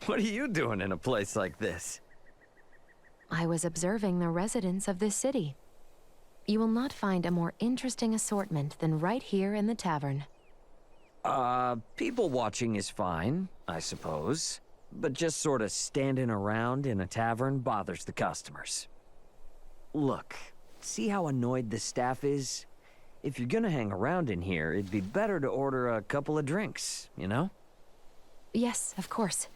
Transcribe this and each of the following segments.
What are you doing in a place like this? I was observing the residents of this city. You will not find a more interesting assortment than right here in the tavern. People watching is fine, I suppose. But just sort of standing around in a tavern bothers the customers. Look, see how annoyed the staff is? If you're gonna hang around in here, it'd be better to order a couple of drinks, you know? Yes, of course.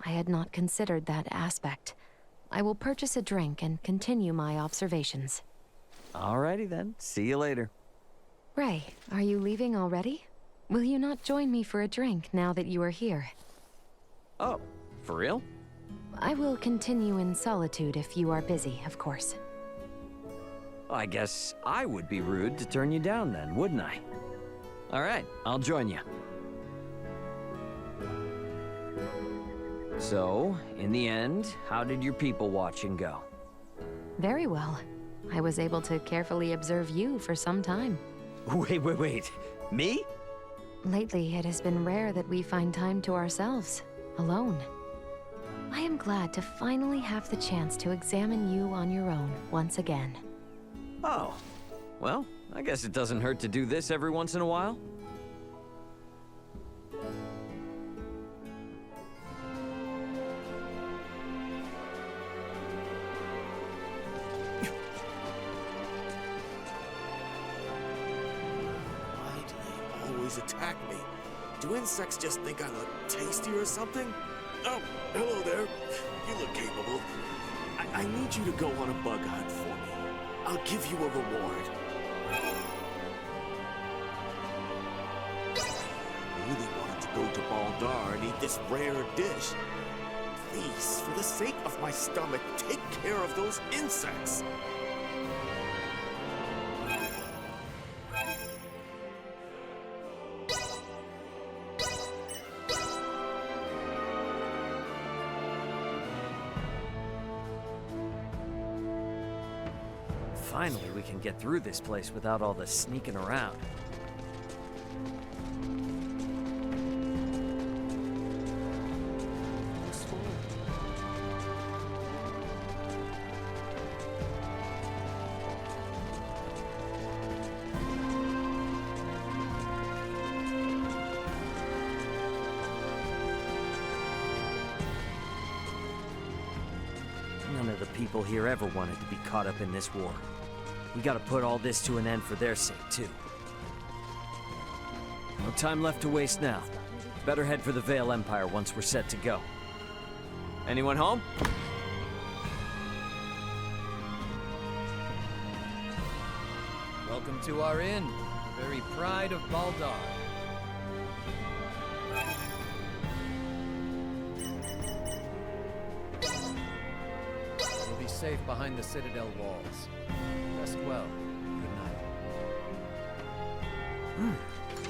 I had not considered that aspect. I will purchase a drink and continue my observations. Alrighty then, see you later. Ray, are you leaving already? Will you not join me for a drink now that you are here? Oh, for real? I will continue in solitude if you are busy, of course. I guess I would be rude to turn you down then, wouldn't I? Alright, I'll join you. So, in the end, how did your people watching go? Very well. I was able to carefully observe you for some time. Wait. Me? Lately, it has been rare that we find time to ourselves, alone. I am glad to finally have the chance to examine you on your own once again. Oh, well, I guess it doesn't hurt to do this every once in a while. Why do they always attack me? Do insects just think I look tasty or something? Oh, hello there. You look capable. I need you to go on a bug hunt for me. I'll give you a reward. I really wanted to go to Bohld'or and eat this rare dish. Please, for the sake of my stomach, take care of those insects. Finally, we can get through this place without all the sneaking around. None of the people here ever wanted to be caught up in this war. We gotta put all this to an end for their sake, too. No time left to waste now. Better head for the Vey'l Empire once we're set to go. Anyone home? Welcome to our inn, the very pride of Bohld'or. We'll be safe behind the citadel walls. Rest well. Good night.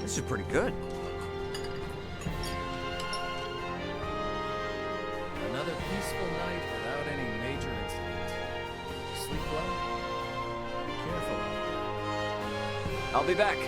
This is pretty good. Another peaceful night without any major incident. Sleep well. Be careful out there. I'll be back.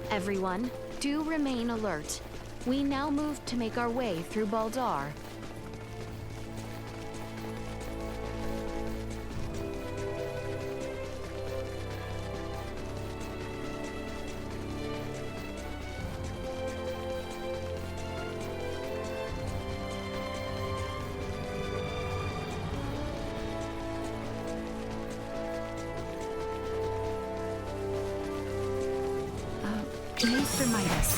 Everyone, do remain alert. We now move to make our way through Bohld'or. Mr. Midas,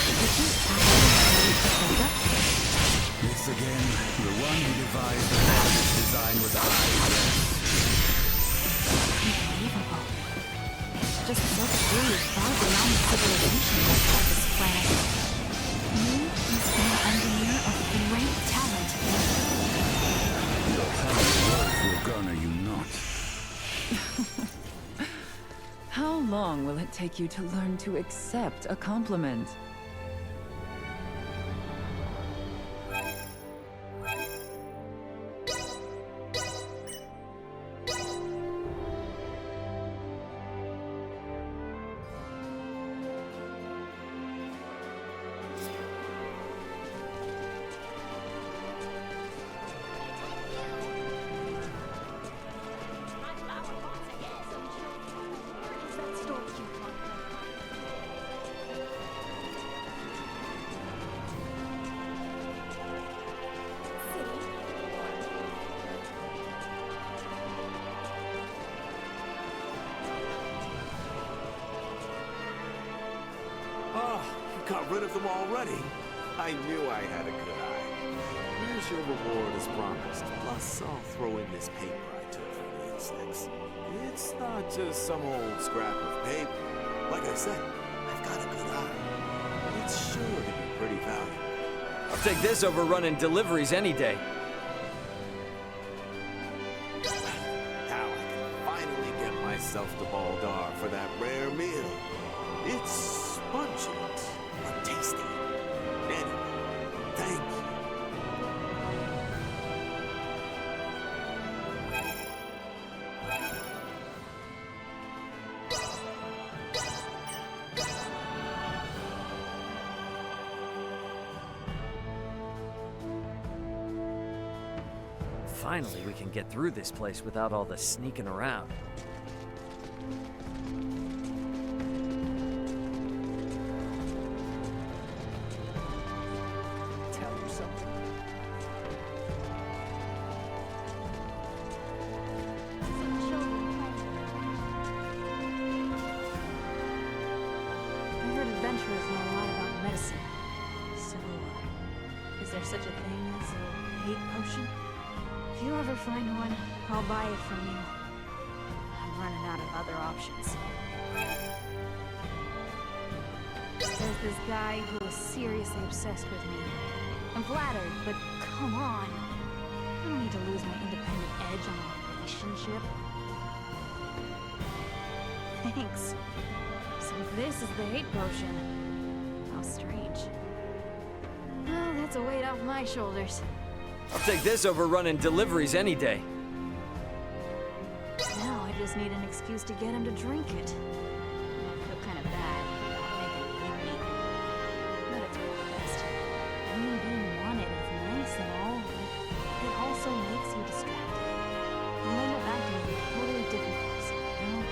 did you actually the setup? This again, the one who devised the largest design was I. Unbelievable. It's just so truly far beyond civilization of this planet. You must be an engineer of great talent. Your cunning wolf will garner you not. How long will it take you to learn to accept a compliment? Oh, you got rid of them already. I knew I had a good eye. Here's your reward as promised. Plus, I'll throw in this paper I took from the insects. It's not just some old scrap of paper. Like I said, I've got a good eye. It's sure to be pretty valuable. I'll take this over running deliveries any day. Now I can finally get myself to Bohld'or for that rare meal. It's pungent, but tasty. Anyway, thank you. Finally, we can get through this place without all the sneaking around. Tell yourself. I heard adventurers know a lot about medicine. So, is there such a thing as a hate potion? If you ever find one, I'll buy it from you. I'm running out of other options. There's this guy who is seriously obsessed with me. I'm flattered, but come on. I don't need to lose my independent edge on a relationship. Thanks. So this is the hate potion. How strange. Well, that's a weight off my shoulders. I'll take this over running deliveries any day. Now I just need an excuse to get him to drink it. I feel kind of bad about making it eat me. But it's for the best. I mean, being wanted is nice and all, but it also makes you distracted. You end up acting like a totally different person, you know?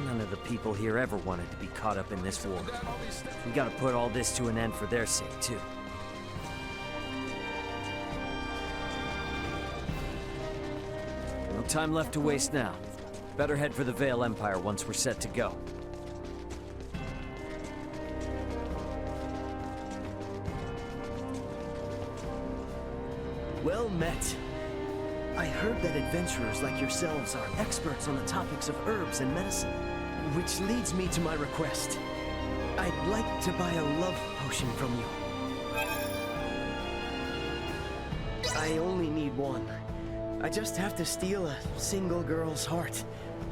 None of the people here ever wanted to be caught up in this war. We gotta put all this to an end for their sake, too. No time left to waste now. Better head for the Vey'l Empire once we're set to go. Well met. I heard that adventurers like yourselves are experts on the topics of herbs and medicine, which leads me to my request. I'd like to buy a love potion from you. I only need one. I just have to steal a single girl's heart,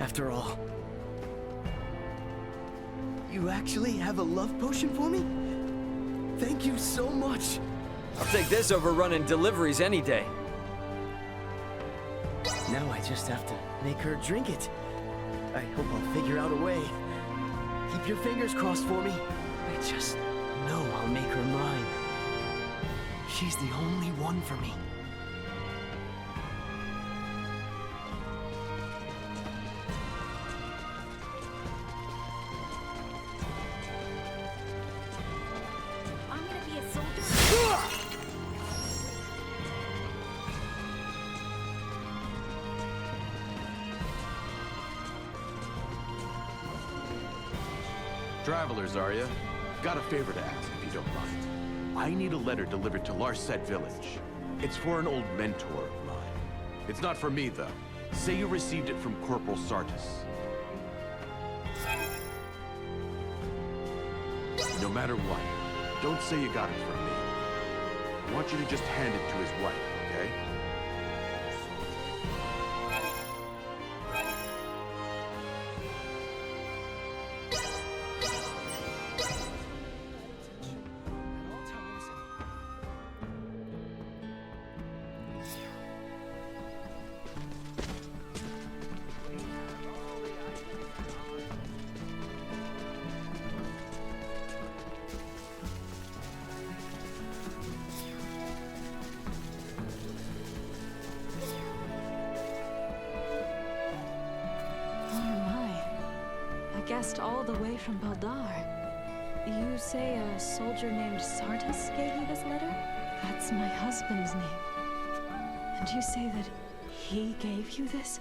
after all. You actually have a love potion for me? Thank you so much. I'll take this over running deliveries any day. Now I just have to make her drink it. I hope I'll figure out a way. Keep your fingers crossed for me. I just know I'll make her mine. She's the only one for me. I'm gonna be a soldier. Travelers, are ya? Got a favor to ask, if you don't mind. I need a letter delivered to Larset Village. It's for an old mentor of mine. It's not for me, though. Say you received it from Corporal Sartis. No matter what, don't say you got it from me. I want you to just hand it to his wife, okay? guessed all the way from Bohld'or. You say a soldier named Sartis gave you this letter? That's my husband's name. And you say that he gave you this?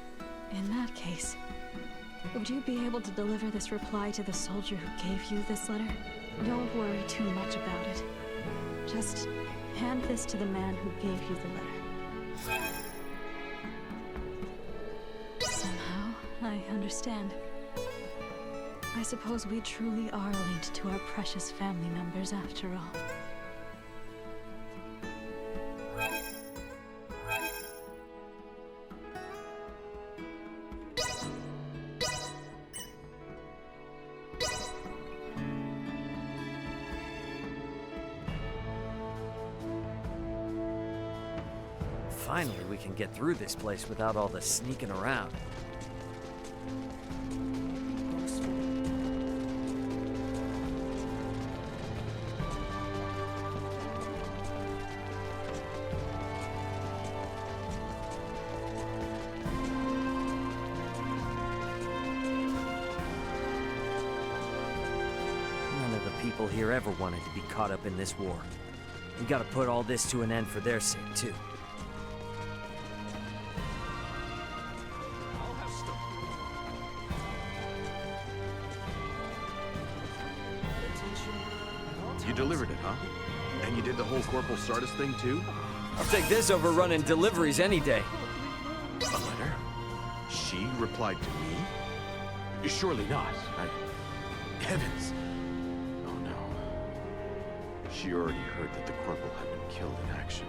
In that case, would you be able to deliver this reply to the soldier who gave you this letter? Don't worry too much about it. Just hand this to the man who gave you the letter. Somehow, I understand. I suppose we truly are linked to our precious family members after all. Finally, we can get through this place without all the sneaking around. None of the people here ever wanted to be caught up in this war. We gotta put all this to an end for their sake, too. You delivered it, huh? And you did the whole Corporal Sardis thing, too? I'll take this over running deliveries any day. A letter? She replied to me? Surely not. Heavens! Oh no. She already heard that the Corporal had been killed in action.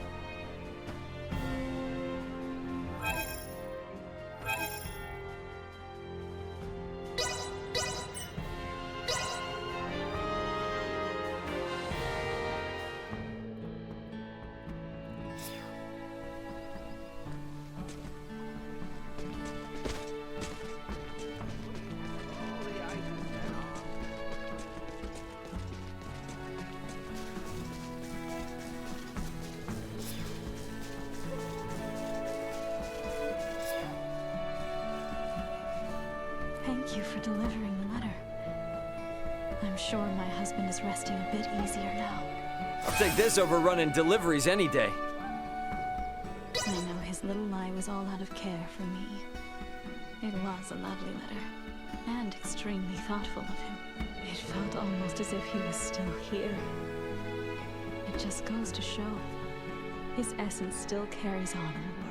Thank you for delivering the letter. I'm sure my husband is resting a bit easier now. I'll take this over running deliveries any day. I know his little lie was all out of care for me. It was a lovely letter, and extremely thoughtful of him. It felt almost as if he was still here. It just goes to show, his essence still carries on in the world.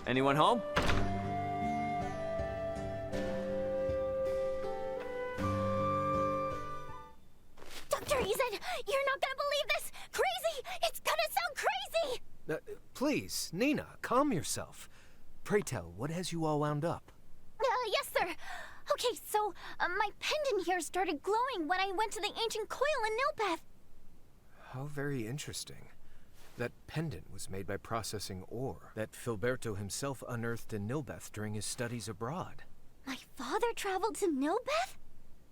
Anyone home? Dr. Eason, you're not gonna believe this! Crazy! It's gonna sound crazy! Please, Nina, calm yourself. Pray tell, what has you all wound up? Yes, sir. Okay, so, my pendant here started glowing when I went to the ancient coil in Nilbeth. How very interesting. That pendant was made by processing ore that Filberto himself unearthed in Nilbeth during his studies abroad. My father traveled to Nilbeth?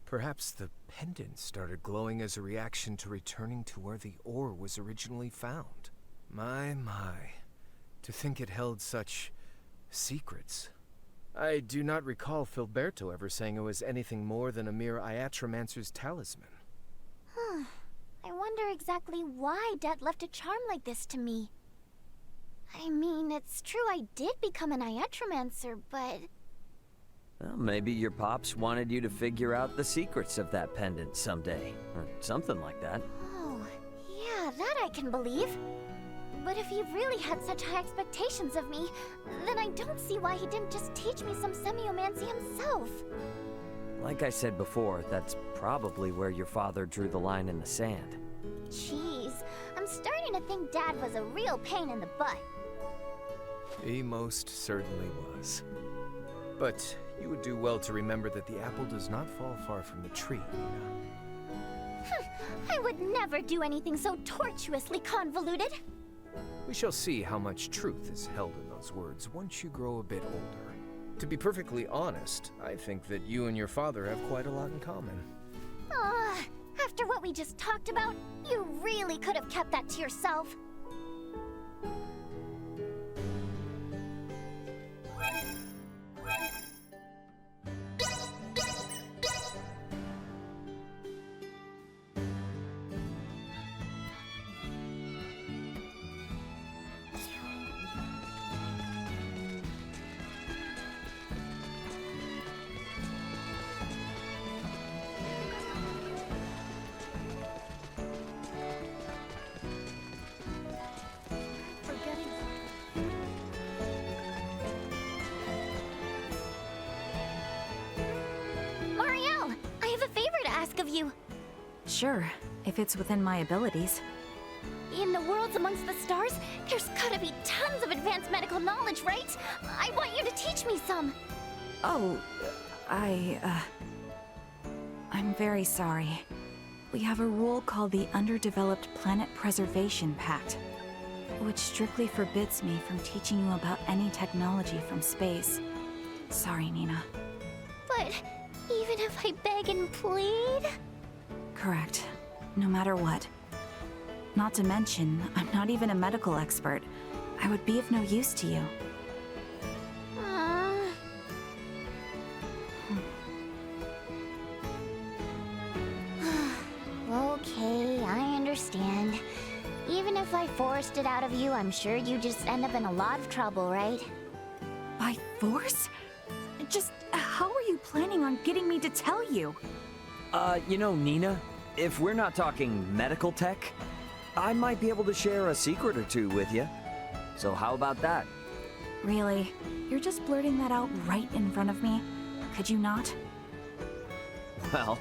Perhaps the pendant started glowing as a reaction to returning to where the ore was originally found. My. To think it held such secrets. I do not recall Filberto ever saying it was anything more than a mere Iatromancer's talisman. I wonder exactly why Dad left a charm like this to me. I mean, it's true I did become an Iatromancer, but... Well, maybe your pops wanted you to figure out the secrets of that pendant someday, or something like that. Oh, yeah, that I can believe. But if he really had such high expectations of me, then I don't see why he didn't just teach me some semiomancy himself. Like I said before, that's probably where your father drew the line in the sand. Jeez, I'm starting to think Dad was a real pain in the butt. He most certainly was. But you would do well to remember that the apple does not fall far from the tree, Nina. I would never do anything so tortuously convoluted. We shall see how much truth is held in those words once you grow a bit older. To be perfectly honest, I think that you and your father have quite a lot in common. After what we just talked about, you really could have kept that to yourself. Marielle, I have a favor to ask of you. Sure, if it's within my abilities. In the worlds amongst the stars, there's gotta be tons of advanced medical knowledge, right? I want you to teach me some. Oh, I'm very sorry. We have a rule called the Underdeveloped Planet Preservation Pact, which strictly forbids me from teaching you about any technology from space. Sorry, Nina. But even if I beg and plead? Correct. No matter what. Not to mention, I'm not even a medical expert. I would be of no use to you. Okay, I understand. Even if I forced it out of you, I'm sure you'd just end up in a lot of trouble, right? By force? Just how are you planning on getting me to tell you? You know, Nina, if we're not talking medical tech, I might be able to share a secret or two with you. So how about that? Really? You're just blurting that out right in front of me? Could you not? Well,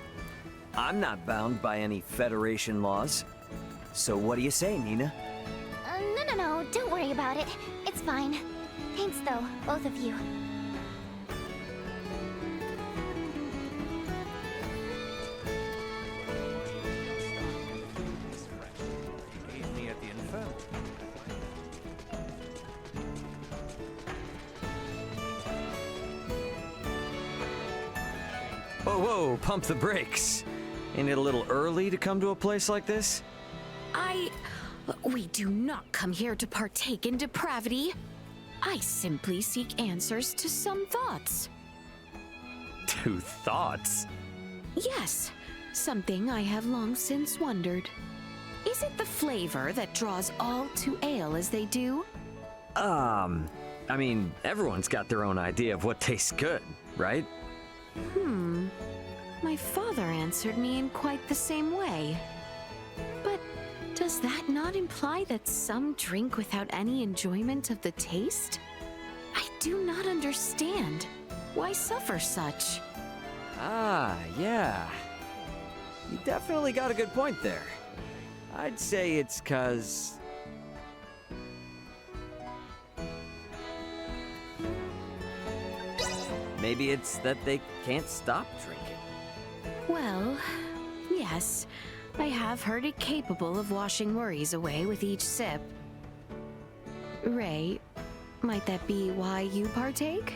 I'm not bound by any Federation laws. So what do you say, Nina? No, don't worry about it. It's fine. Thanks though, both of you. Whoa, pump the brakes. Ain't it a little early to come to a place like this? We do not come here to partake in depravity. I simply seek answers to some thoughts. To thoughts? Yes, something I have long since wondered. Is it the flavor that draws all to ale as they do? I mean, everyone's got their own idea of what tastes good, right? My father answered me in quite the same way. But does that not imply that some drink without any enjoyment of the taste? I do not understand. Why suffer such? Yeah. You definitely got a good point there. I'd say it's 'cause... maybe it's that they can't stop drinking. Well, yes, I have heard it capable of washing worries away with each sip. Ray, might that be why you partake?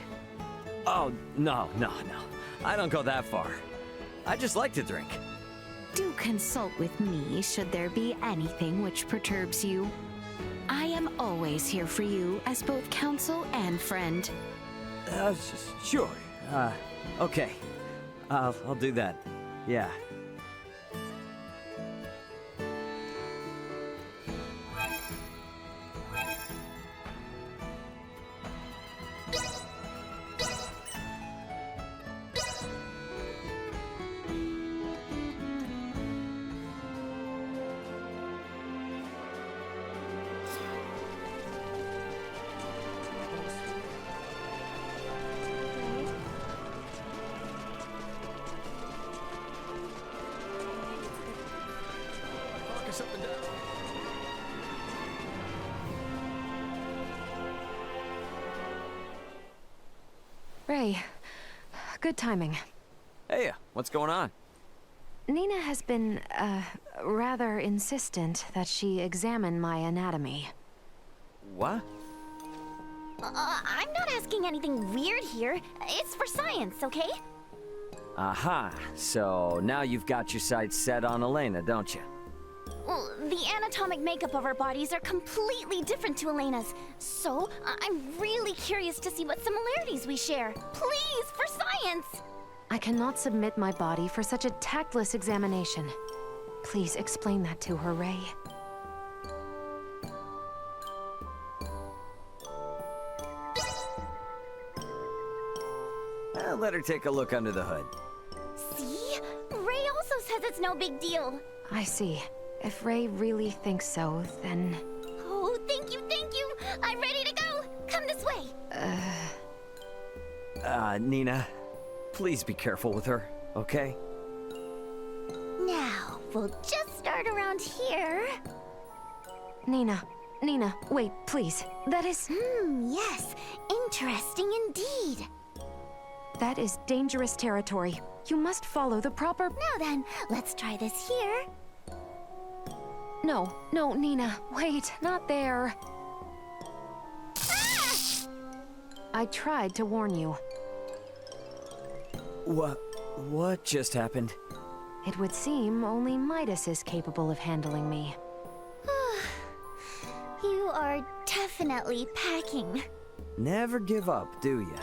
Oh, no. I don't go that far. I just like to drink. Do consult with me should there be anything which perturbs you. I am always here for you as both counsel and friend. Sure. Okay. I'll do that. Yeah. Ray, good timing. Hey, what's going on? Nina has been, rather insistent that she examine my anatomy. What? I'm not asking anything weird here. It's for science, okay? Aha, so now you've got your sights set on Elena, don't you? Well, the anatomic makeup of our bodies are completely different to Elena's. So, I'm really curious to see what similarities we share. Please, for science! I cannot submit my body for such a tactless examination. Please explain that to her, Ray. Let her take a look under the hood. See? Ray also says it's no big deal. I see. If Ray really thinks so, then... Oh, thank you, thank you! I'm ready to go! Come this way! Nina, please be careful with her, okay? Now, we'll just start around here. Nina, wait, please. That is... Yes. Interesting indeed. That is dangerous territory. You must follow the proper... Now then, let's try this here. No, Nina, wait, not there. Ah! I tried to warn you. What just happened? It would seem only Midas is capable of handling me. You are definitely packing. Never give up, do you?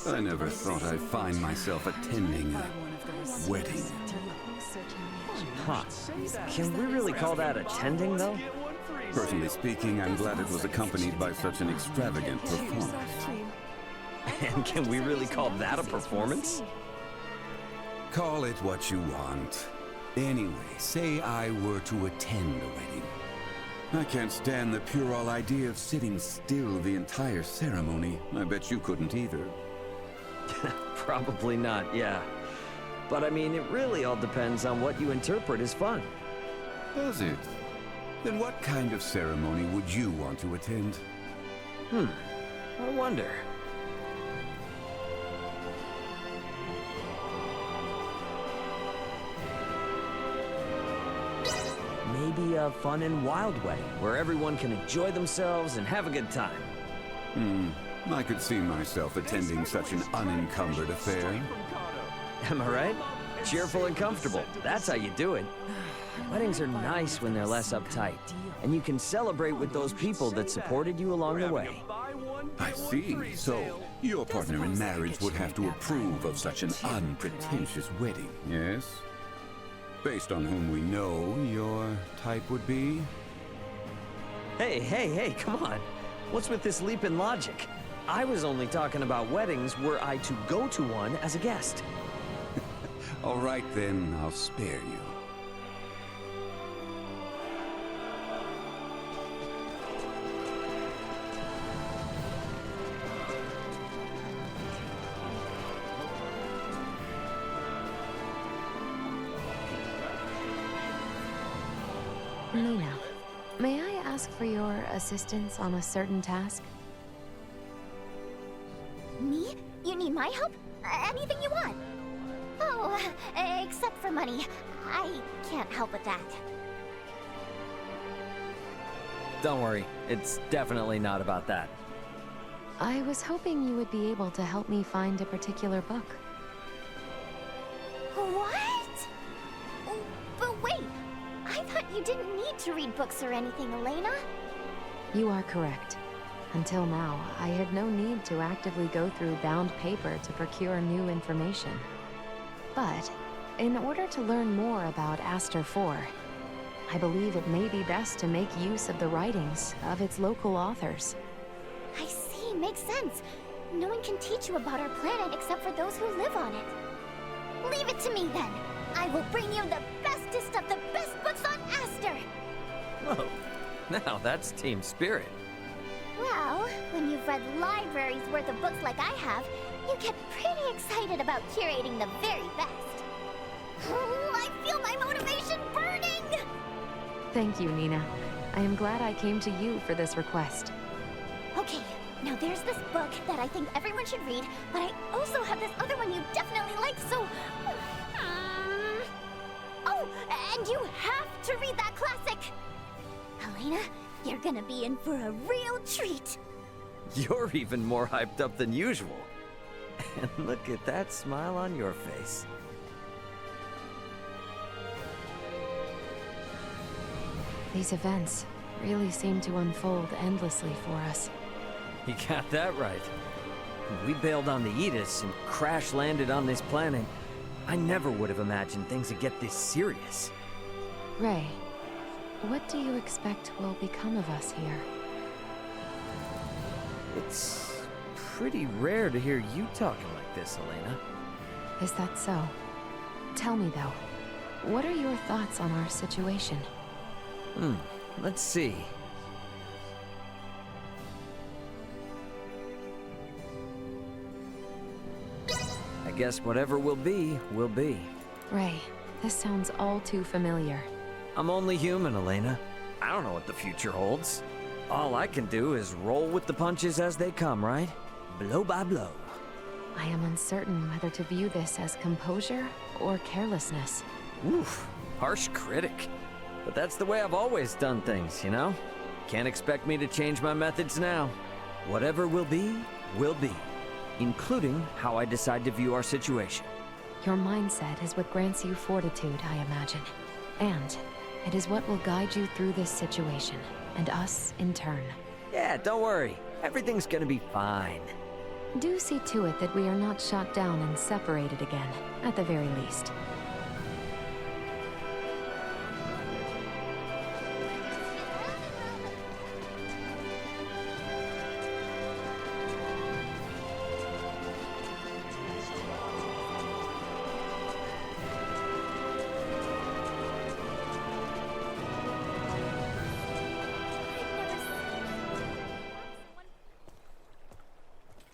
I never thought I'd find myself attending a wedding. Huh. Can we really call that attending, though? Personally speaking, I'm glad it was accompanied by such an extravagant performance. And can we really call that a performance? Call it what you want. Anyway, say I were to attend a wedding. I can't stand the puerile idea of sitting still the entire ceremony. I bet you couldn't either. Probably not, yeah. But I mean, it really all depends on what you interpret as fun. Does it? Then what kind of ceremony would you want to attend? I wonder. Maybe a fun and wild wedding, where everyone can enjoy themselves and have a good time. I could see myself attending such an unencumbered affair. Am I right? Cheerful and comfortable. That's how you do it. Weddings are nice when they're less uptight, and you can celebrate with those people that supported you along the way. I see. So, your partner in marriage would have to approve of such an unpretentious wedding, yes? Based on whom we know, your type would be? Hey, come on. What's with this leap in logic? I was only talking about weddings were I to go to one as a guest. All right then, I'll spare you. Nina, may I ask for your assistance on a certain task? Me? You need my help? Anything you want? Oh, except for money. I can't help with that. Don't worry, it's definitely not about that. I was hoping you would be able to help me find a particular book. What? Oh, but wait! I thought you didn't need to read books or anything, Elena. You are correct. Until now, I had no need to actively go through bound paper to procure new information. But, in order to learn more about Aster IV, I believe it may be best to make use of the writings of its local authors. I see, makes sense. No one can teach you about our planet except for those who live on it. Leave it to me then. I will bring you the bestest of the best books on Aster. Whoa, now that's team spirit. Well, when you've read libraries worth of books like I have, you get pretty excited about curating the very best. Oh, I feel my motivation burning! Thank you, Nina. I am glad I came to you for this request. Okay, now there's this book that I think everyone should read, but I also have this other one you definitely like, so... Oh, and you have to read that classic! Elena, you're gonna be in for a real treat! You're even more hyped up than usual. And look at that smile on your face. These events really seem to unfold endlessly for us. You got that right. When we bailed on the Midas and crash-landed on this planet, I never would have imagined things would get this serious. Ray, what do you expect will become of us here? It's pretty rare to hear you talking like this, Elena. Is that so? Tell me though, what are your thoughts on our situation? Let's see. I guess whatever will be, will be. Ray, this sounds all too familiar. I'm only human, Elena. I don't know what the future holds. All I can do is roll with the punches as they come, right? Blow by blow. I am uncertain whether to view this as composure or carelessness. Oof, harsh critic. But that's the way I've always done things, you know? Can't expect me to change my methods now. Whatever will be, including how I decide to view our situation. Your mindset is what grants you fortitude, I imagine. And it is what will guide you through this situation, and us in turn. Yeah, don't worry. Everything's gonna be fine. Do see to it that we are not shot down and separated again, at the very least.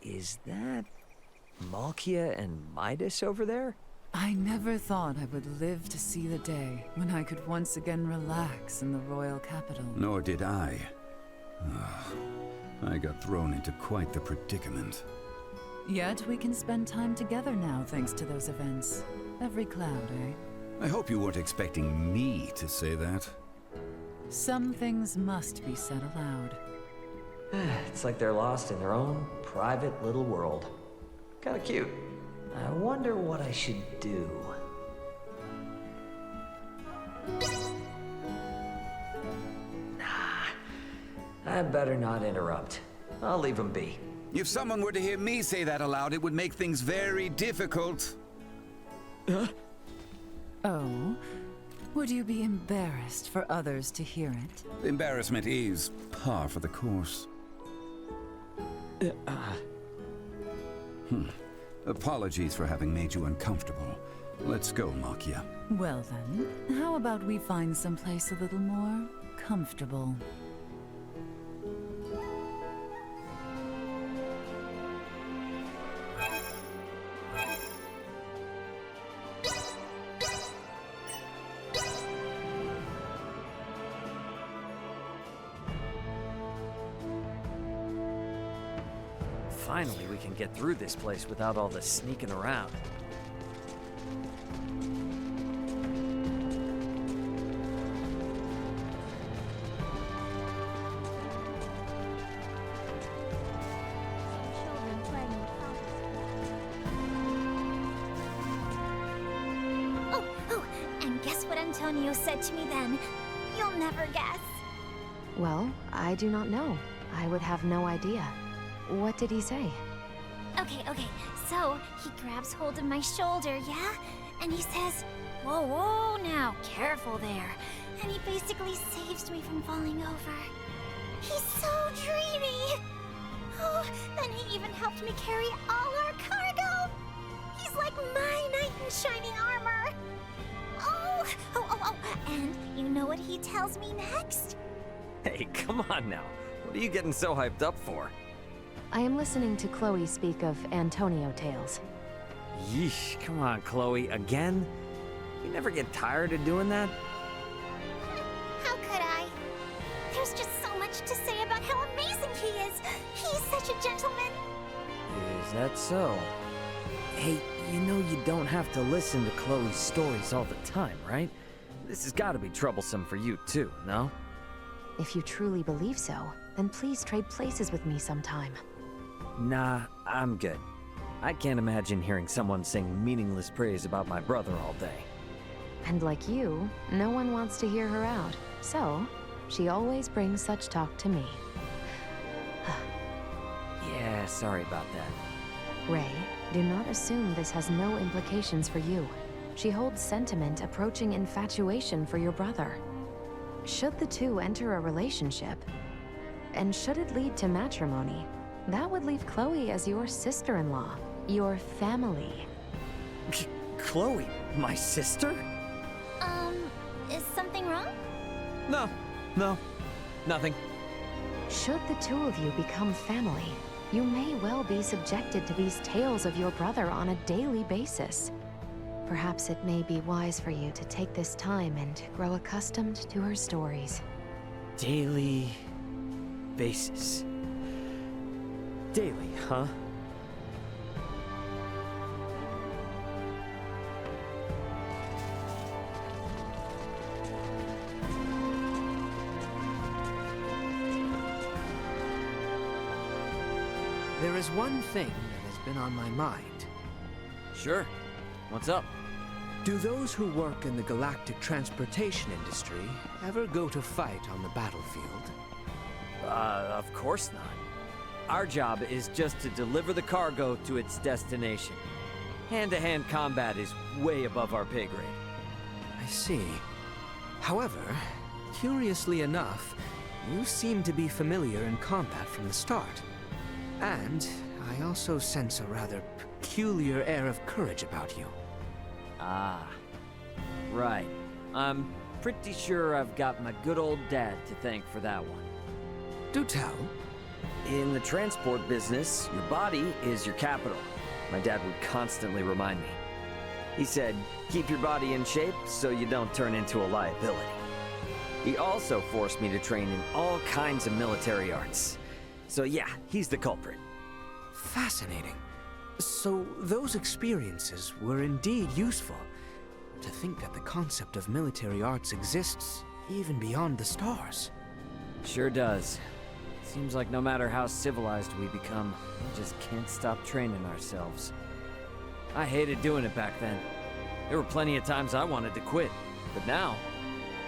Is that Malkia and Midas over there? I never thought I would live to see the day when I could once again relax in the royal capital. Nor did I. I got thrown into quite the predicament. Yet we can spend time together now thanks to those events. Every cloud, eh? I hope you weren't expecting me to say that. Some things must be said aloud. It's like they're lost in their own private little world. Kinda cute. I wonder what I should do. Nah, I better not interrupt. I'll leave them be. If someone were to hear me say that aloud, it would make things very difficult. Oh? Would you be embarrassed for others to hear it? Embarrassment is par for the course. Apologies for having made you uncomfortable. Let's go, Malkia. Well then, how about we find someplace a little more comfortable? Finally, we can get through this place without all the sneaking around. Oh, and guess what Antonio said to me then? You'll never guess. Well, I do not know. I would have no idea. What did he say? Okay, so he grabs hold of my shoulder, yeah? And he says, whoa, now, careful there. And he basically saves me from falling over. He's so dreamy! Oh, then he even helped me carry all our cargo! He's like my knight in shining armor! Oh, and you know what he tells me next? Hey, come on now. What are you getting so hyped up for? I am listening to Chloe speak of Antonio tales. Yeesh, come on, Chloe, again? You never get tired of doing that? How could I? There's just so much to say about how amazing he is. He's such a gentleman. Is that so? Hey, you know you don't have to listen to Chloe's stories all the time, right? This has got to be troublesome for you too, no? If you truly believe so, then please trade places with me sometime. Nah, I'm good. I can't imagine hearing someone sing meaningless praise about my brother all day. And like you, no one wants to hear her out. So, she always brings such talk to me. Yeah, sorry about that. Ray, do not assume this has no implications for you. She holds sentiment approaching infatuation for your brother. Should the two enter a relationship, and should it lead to matrimony, that would leave Chloe as your sister-in-law, your family. Chloe, my sister? Is something wrong? No, nothing. Should the two of you become family, you may well be subjected to these tales of your brother on a daily basis. Perhaps it may be wise for you to take this time and grow accustomed to her stories. Daily basis. Daily, huh? There is one thing that has been on my mind. Sure. What's up? Do those who work in the galactic transportation industry ever go to fight on the battlefield? Of course not. Our job is just to deliver the cargo to its destination. Hand-to-hand combat is way above our pay grade. I see. However, curiously enough, you seem to be familiar in combat from the start. And I also sense a rather peculiar air of courage about you. Ah, right. I'm pretty sure I've got my good old dad to thank for that one. Do tell. In the transport business, your body is your capital. My dad would constantly remind me. He said, keep your body in shape so you don't turn into a liability. He also forced me to train in all kinds of military arts. So yeah, he's the culprit. Fascinating. So those experiences were indeed useful. To think that the concept of military arts exists even beyond the stars. Sure does. Seems like no matter how civilized we become, we just can't stop training ourselves. I hated doing it back then. There were plenty of times I wanted to quit, but now,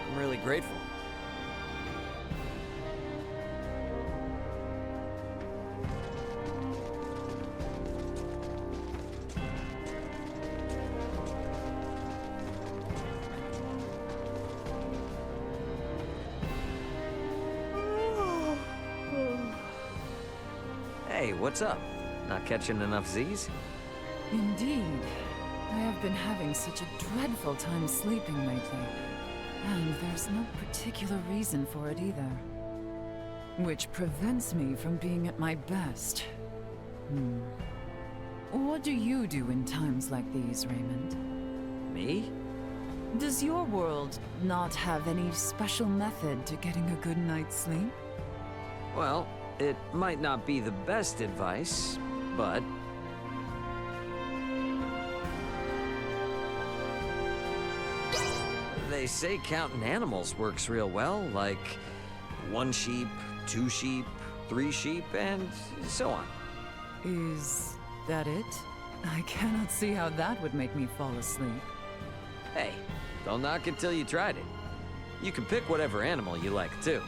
I'm really grateful. Hey, what's up? Not catching enough Z's? Indeed. I have been having such a dreadful time sleeping lately. And there's no particular reason for it either. Which prevents me from being at my best. What do you do in times like these, Raymond? Me? Does your world not have any special method to getting a good night's sleep? Well, it might not be the best advice, but... They say counting animals works real well, like 1 sheep, 2 sheep, 3 sheep, and so on. Is that it? I cannot see how that would make me fall asleep. Hey, don't knock it till you tried it. You can pick whatever animal you like, too.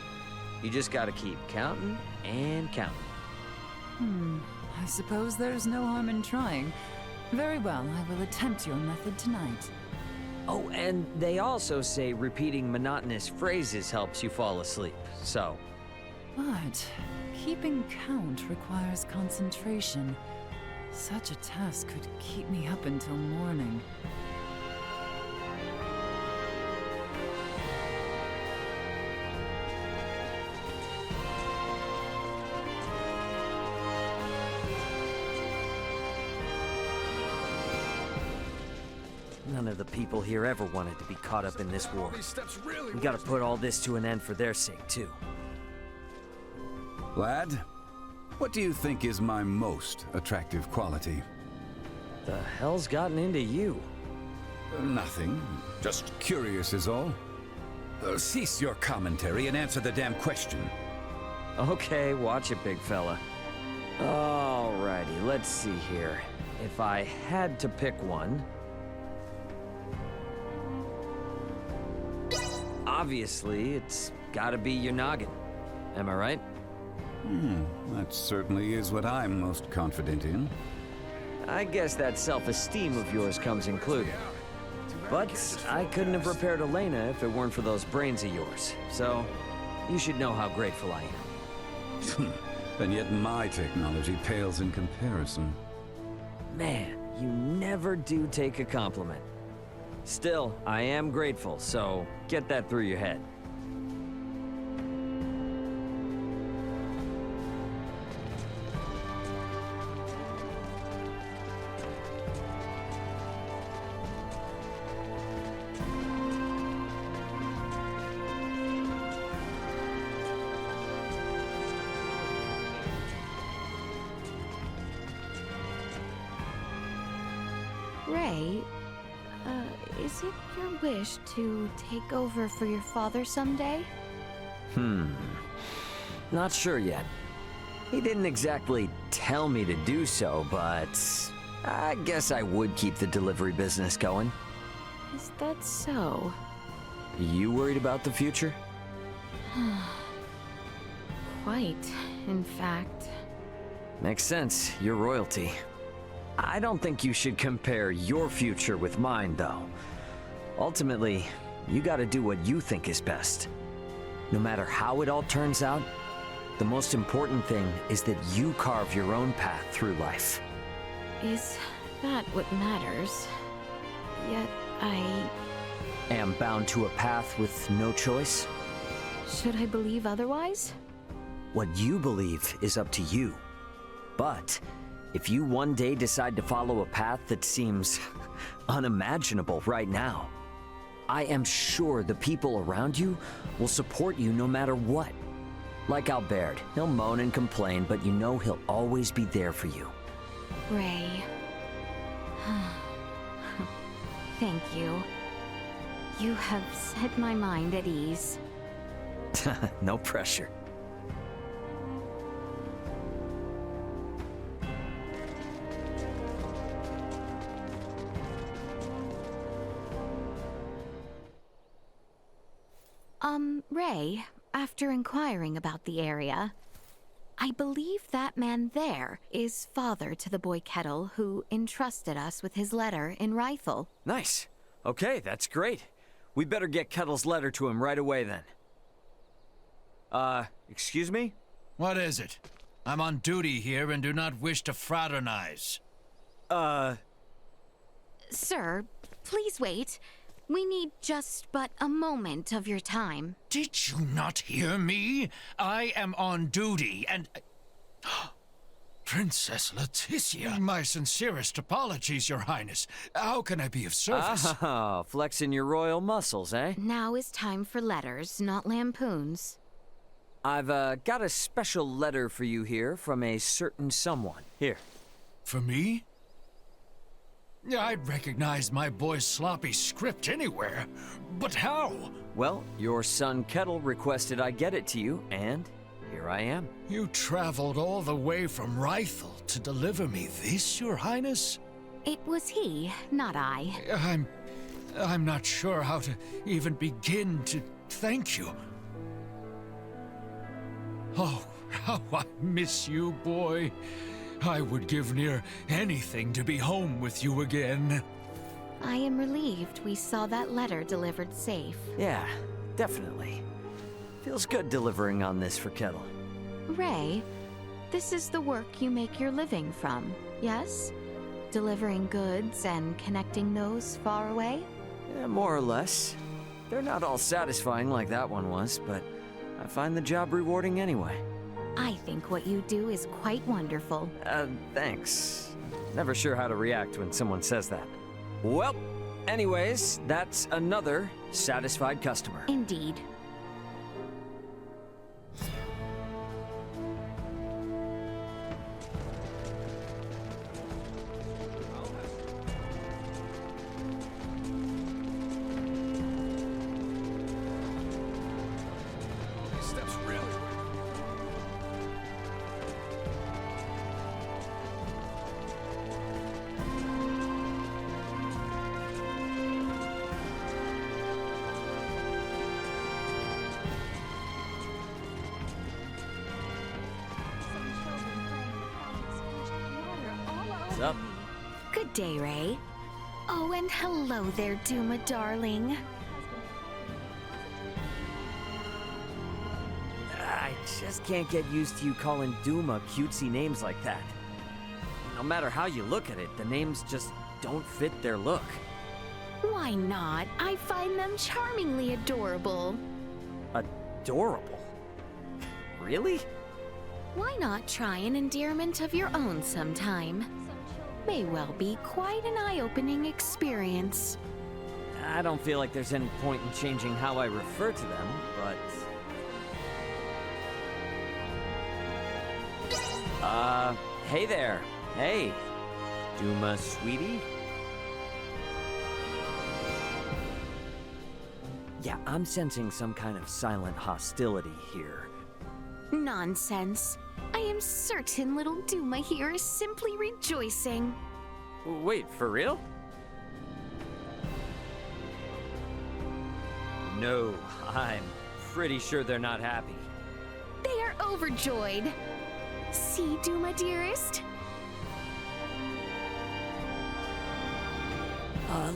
You just gotta keep counting and counting. I suppose there's no harm in trying. Very well, I will attempt your method tonight. Oh, and they also say repeating monotonous phrases helps you fall asleep, so... But keeping count requires concentration. Such a task could keep me up until morning. None of the people here ever wanted to be caught up in this war. We gotta put all this to an end for their sake, too. Lad, what do you think is my most attractive quality? The hell's gotten into you? Nothing. Just curious is all. Cease your commentary and answer the damn question. Okay, watch it, big fella. Alrighty, let's see here. If I had to pick one... Obviously, it's gotta be your noggin. Am I right? That certainly is what I'm most confident in. I guess that self-esteem of yours comes included. But I couldn't have repaired Elena if it weren't for those brains of yours. So, you should know how grateful I am. And yet my technology pales in comparison. Man, you never do take a compliment. Still, I am grateful, so get that through your head. Ray, is it your wish to take over for your father someday? Not sure yet. He didn't exactly tell me to do so, but I guess I would keep the delivery business going. Is that so? You worried about the future? Quite, in fact. Makes sense. You're royalty. I don't think you should compare your future with mine, though. Ultimately, you gotta do what you think is best. No matter how it all turns out, the most important thing is that you carve your own path through life. Is that what matters? Yet I... Am bound to a path with no choice? Should I believe otherwise? What you believe is up to you. But if you one day decide to follow a path that seems unimaginable right now, I am sure the people around you will support you no matter what. Like Albert, he'll moan and complain, but you know he'll always be there for you. Ray. Thank you. You have set my mind at ease. No pressure. Ray, after inquiring about the area, I believe that man there is father to the boy Ketil who entrusted us with his letter in Vey'l. Nice. Okay, that's great. We better get Ketil's letter to him right away then. Excuse me? What is it? I'm on duty here and do not wish to fraternize. Sir, please wait. We need just but a moment of your time. Did you not hear me? I am on duty and... Princess Leticia! My sincerest apologies, Your Highness. How can I be of service? Ah, flexing your royal muscles, eh? Now is time for letters, not lampoons. I've, got a special letter for you here from a certain someone. Here. For me? I'd recognize my boy's sloppy script anywhere, but how? Well, your son Ketil requested I get it to you, and here I am. You traveled all the way from Vey'l to deliver me this, Your Highness? It was he, not I. I'm not sure how to even begin to thank you. Oh, how I miss you, boy. I would give near anything to be home with you again. I am relieved we saw that letter delivered safe. Yeah, definitely. Feels good delivering on this for Ketil. Ray, this is the work you make your living from, yes? Delivering goods and connecting those far away? Yeah, more or less. They're not all satisfying like that one was, but I find the job rewarding anyway. I think what you do is quite wonderful. Thanks. Never sure how to react when someone says that. Well, Anyways, that's another satisfied customer. Indeed. What's up? Good day, Ray. Oh, and hello there, D.U.M.A, darling. I just can't get used to you calling D.U.M.A cutesy names like that. No matter how you look at it, the names just don't fit their look. Why not? I find them charmingly adorable. Adorable? Really? Why not try an endearment of your own sometime? May well be quite an eye-opening experience. I don't feel like there's any point in changing how I refer to them, but... hey there. Hey. D.U.M.A, sweetie? Yeah, I'm sensing some kind of silent hostility here. Nonsense. I am certain little D.U.M.A here is simply rejoicing. Wait, for real? No, I'm pretty sure they're not happy. They are overjoyed. See, D.U.M.A dearest?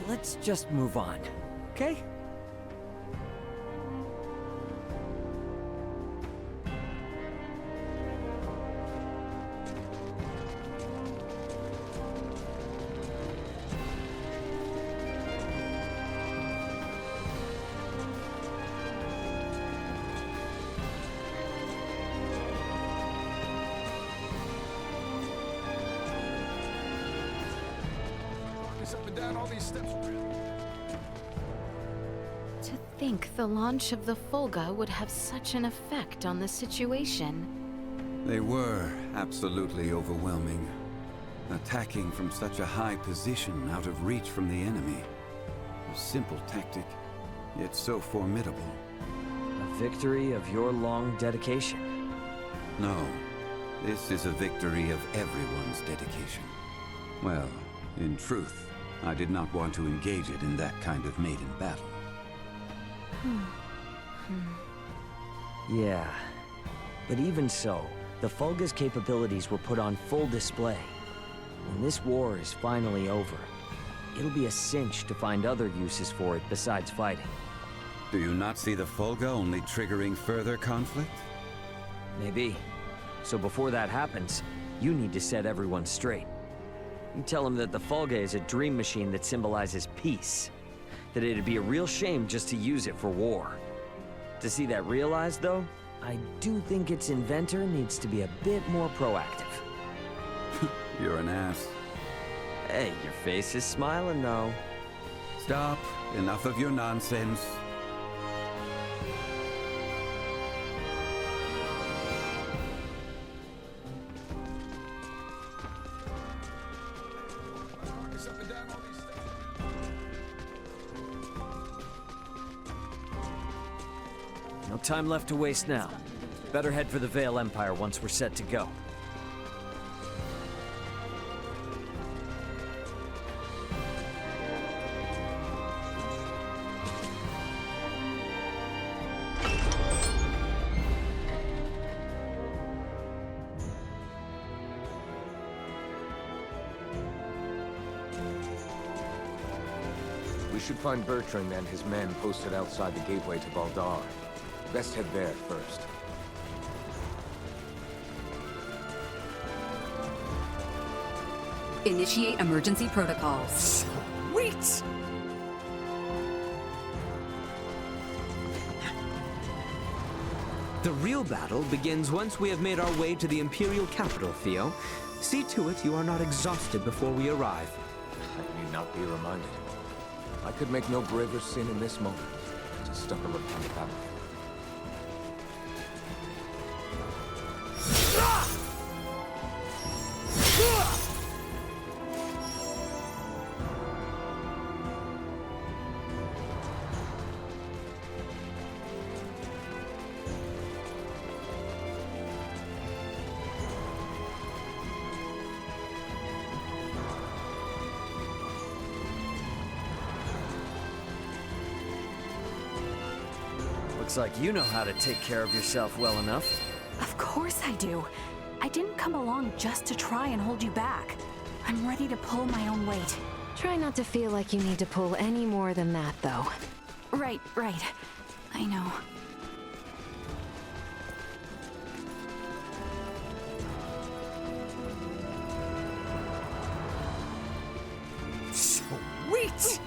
Let's just move on, okay? Up and down all these steps. To think the launch of the Folga would have such an effect on the situation. They were absolutely overwhelming. Attacking from such a high position out of reach from the enemy. A simple tactic, yet so formidable. A victory of your long dedication. No, this is a victory of everyone's dedication. Well, in truth, I did not want to engage it in that kind of maiden battle. Yeah, but even so, the Folga's capabilities were put on full display. When this war is finally over, it'll be a cinch to find other uses for it besides fighting. Do you not see the Folga only triggering further conflict? Maybe. So before that happens, you need to set everyone straight. You tell them that the Folga is a dream machine that symbolizes peace. That it'd be a real shame just to use it for war. To see that realized, though, I do think its inventor needs to be a bit more proactive. You're an ass. Hey, your face is smiling, though. Stop. Enough of your nonsense. No time left to waste now. Better head for the Vey'l Empire once we're set to go. We should find Bertrand and his men posted outside the gateway to Bohld'or. Best head there first. Initiate emergency protocols. Wait! The real battle begins once we have made our way to the Imperial Capital, Theo. See to it you are not exhausted before we arrive. I need not be reminded. I could make no braver sin in this moment to stumble upon the battlefield. Looks like you know how to take care of yourself well enough. Of course I do. I didn't come along just to try and hold you back. I'm ready to pull my own weight. Try not to feel like you need to pull any more than that, though. Right. I know. Sweet!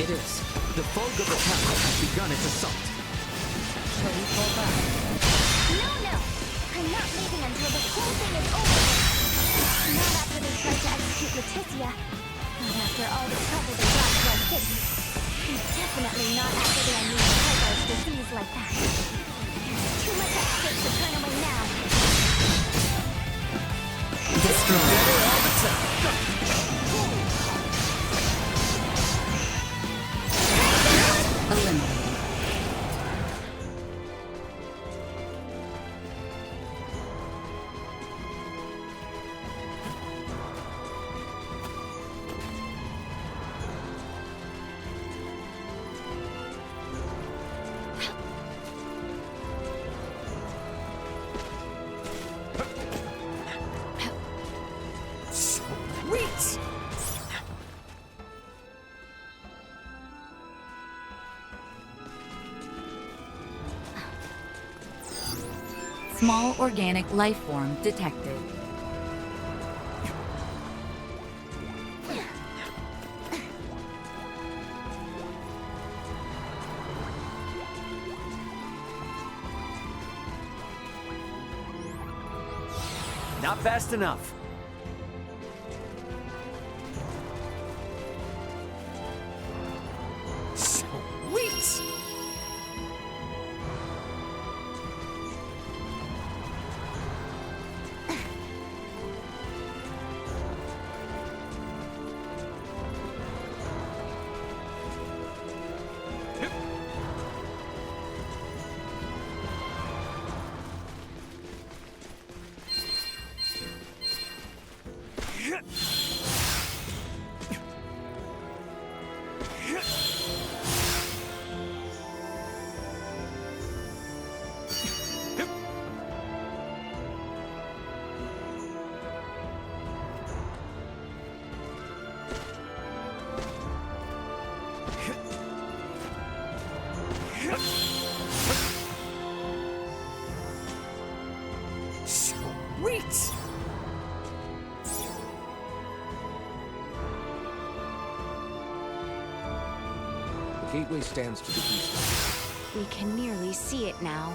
It is. The fog of attack has begun its assault. Shall we fall back? No! I'm not leaving until this whole thing is over. Not after they tried to execute Leticia. Not after all the trouble they brought to our city. And definitely not after they unleashed Corporal's disease like that. There's too much at stake to turn away now. Destroy. Eliminated. Small organic life form detected. Not fast enough. Sweet! Sweet! The gateway stands to the east. We can nearly see it now.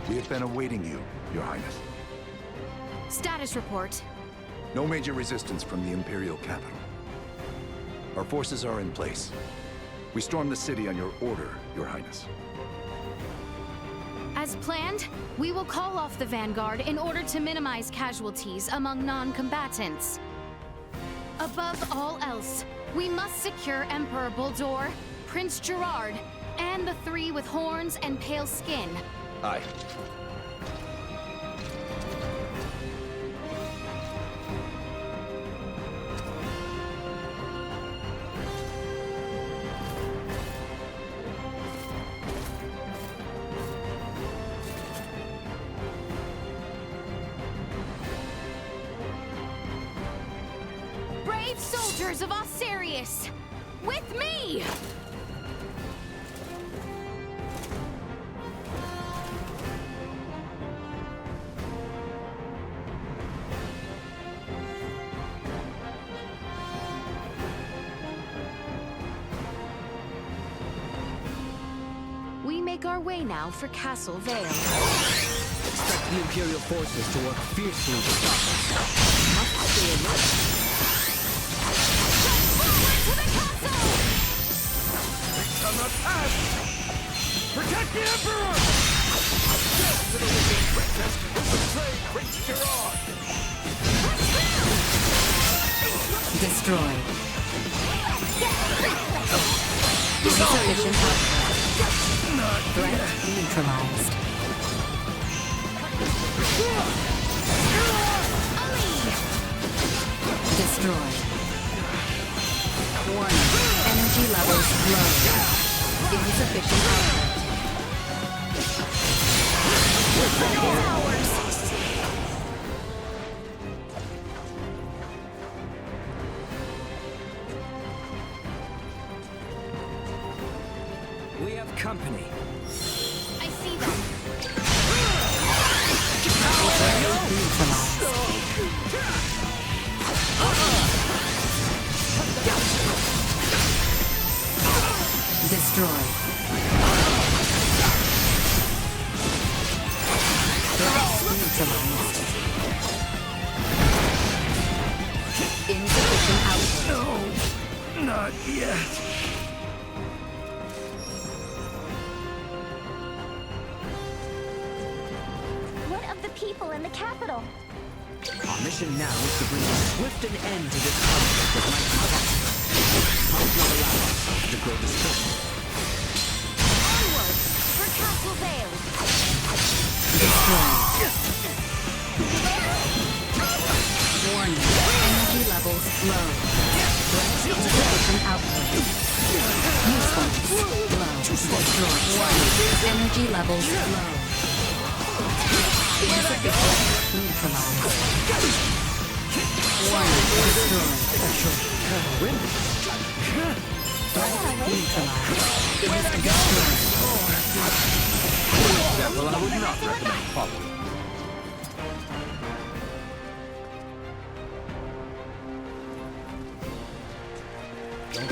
We have been awaiting you, Your Highness. Status report. No major resistance from the Imperial Capital. Our forces are in place. We stormed the city on your order, Your Highness. As planned, we will call off the Vanguard in order to minimize casualties among non-combatants. Above all else, we must secure Emperor Bohld'or, Prince Gerard, and the three with horns and pale skin. Aye. Brave soldiers of Aucerian, with me! We make our way now for Castle Vey'l. Expect the Imperial forces to work fiercely to stop us. Must stay alert. Protect the Emperor! Death to the living princess who betrayed Prince Gerard! Destroyed. Insufficient output. Threat neutralized. Destroyed. Warning. Energy levels low. Insufficient output. We have company. I see them. Destroyed. Neutralized. Insufficient output. No, not yet. What of the people in the capital? Our mission now is to bring a swift an end to this conflict that might be possible. Must not allow ourselves to grow distracted. Onward for Castle Vey'l. Warning. Energy levels low. Insufficient output. Usefulness low. Destroyed. Warning. Energy levels low. Insufficient. Neutralized. Warning. Destroyed. Neutralized. Destroyed. Well, I would not recommend following.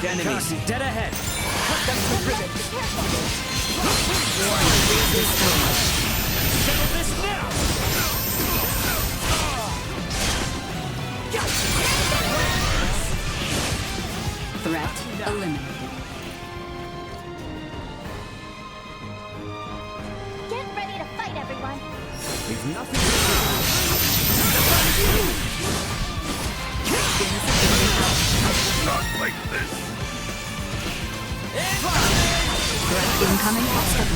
Enemies dead ahead. Cut them to ribbons. Settle this now. Threat eliminated. Get ready to fight, everyone. We've nothing to Not like this. Threat incoming.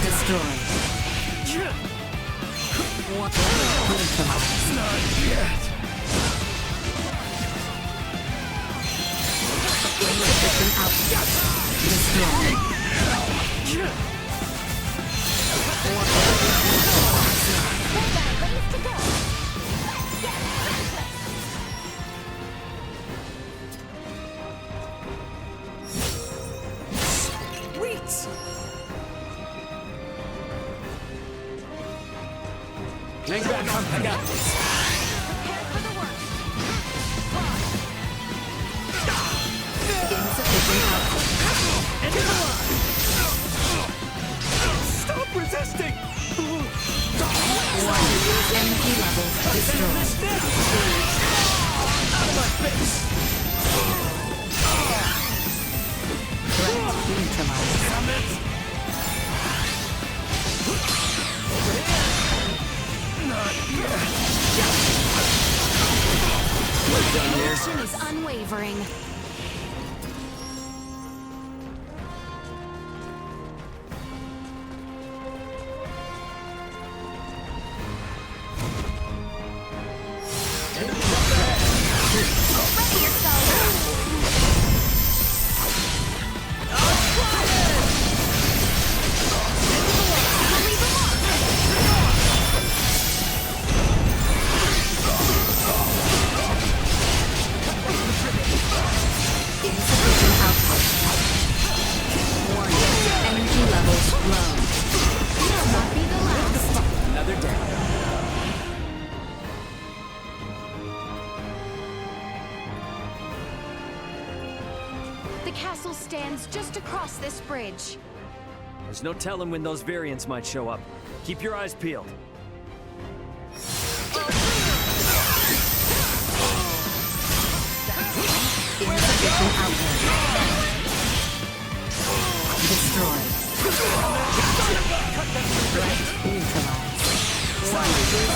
Destroyed. Neutralized. Not yet. Insufficient output. Destroyed. They've got ways to go. Sweet! Hang back, I got this. Prepare for the worst. Insufficient output. End of the line! Stop resisting! Energy levels destroyed. Out of my face! Threat neutralized. Not yet. Action is unwavering. Ready yourself! Insufficient output. Warning. Energy levels low. Will not be the last. Another down. The castle stands just across this bridge. There's no telling when those variants might show up. Keep your eyes peeled. Insufficient output. Destroyed. Threat neutralized.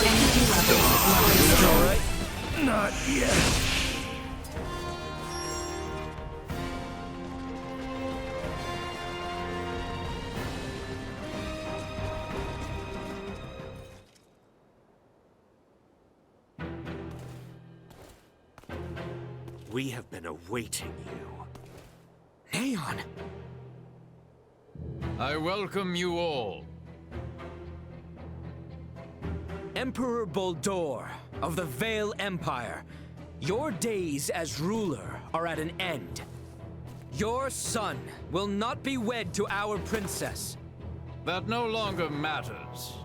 Energy levels low. Destroyed. Not yet. We have been awaiting you. Neyan! I welcome you all. Emperor Bohld'or of the Vey'l Empire, your days as ruler are at an end. Your son will not be wed to our princess. That no longer matters.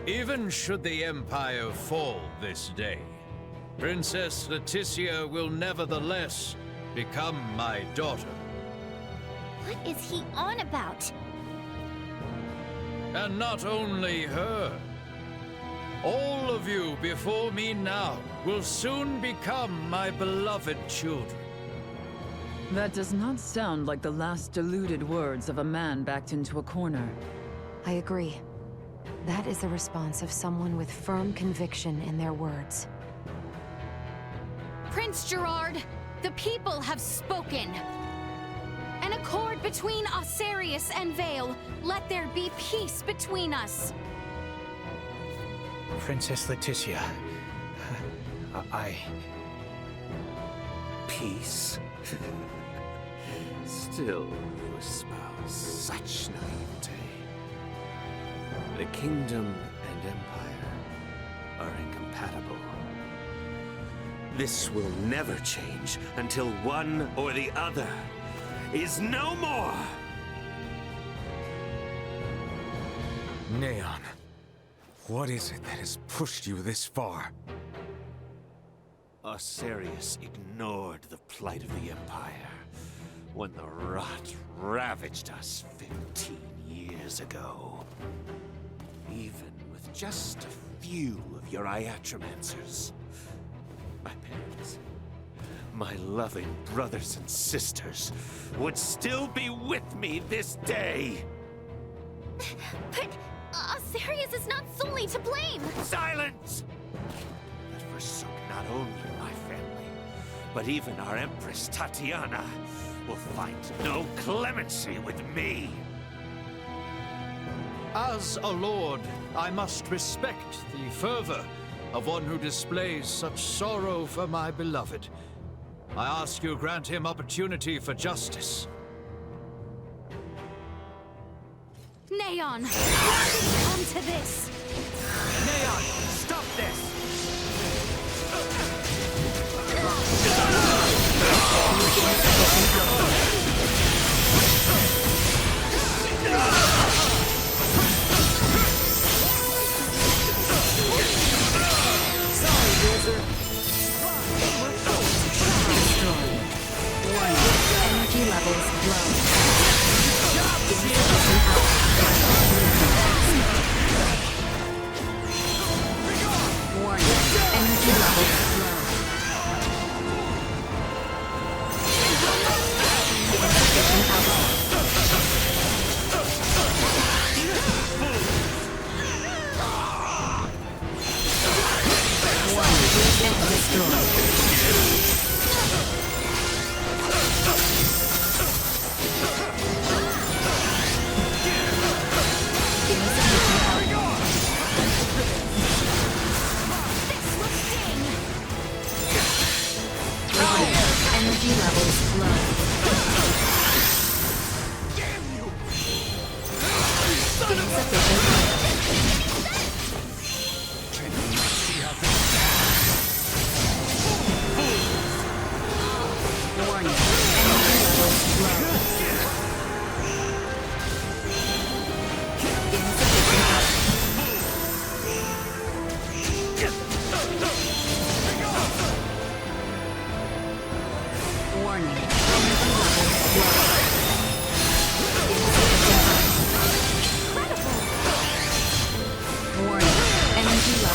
Even should the Empire fall this day, Princess Leticia will nevertheless become my daughter. What is he on about? And not only her. All of you before me now will soon become my beloved children. That does not sound like the last deluded words of a man backed into a corner. I agree. That is the response of someone with firm conviction in their words. Prince Gerard, the people have spoken. An accord between Aucerian and Vey'l. Let there be peace between us. Princess Leticia, Peace? Still, you espouse such naivete. The kingdom and empire are incompatible. This will never change until one or the other is no more! Neyan, what is it that has pushed you this far? Aucerian ignored the plight of the Empire when the rot ravaged us 15 years ago. Even with just a few of your iatromancers, my parents, my loving brothers and sisters would still be with me this day. But Aucerian is not solely to blame. Silence! That forsook not only my family, but even our Empress Tatiana will find no clemency with me. As a lord, I must respect the fervor of one who displays such sorrow for my beloved. I ask you grant him opportunity for justice. Neyan, how did it come to this? Neyan, stop this! Sorry, Wizard. Destroyed. Warning. Energy levels low. Insufficient output.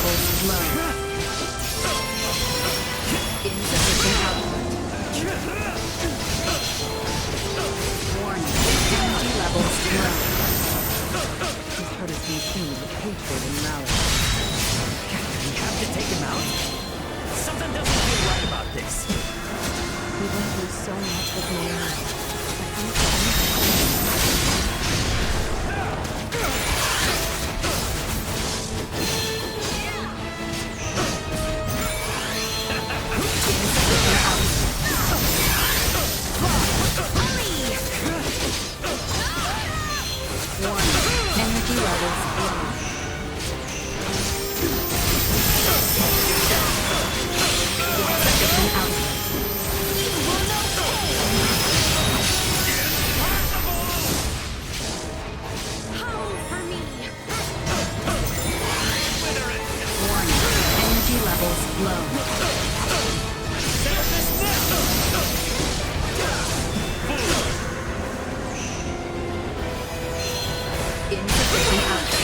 levels low. Insufficient output. Warning, energy levels low. His heart is consumed with hatred and malice. We have to take him out? Something doesn't feel right about this. We went through so much with Neyan. Energy levels low. Insufficient output. Howl for me! Warning, energy levels low. Insufficient output.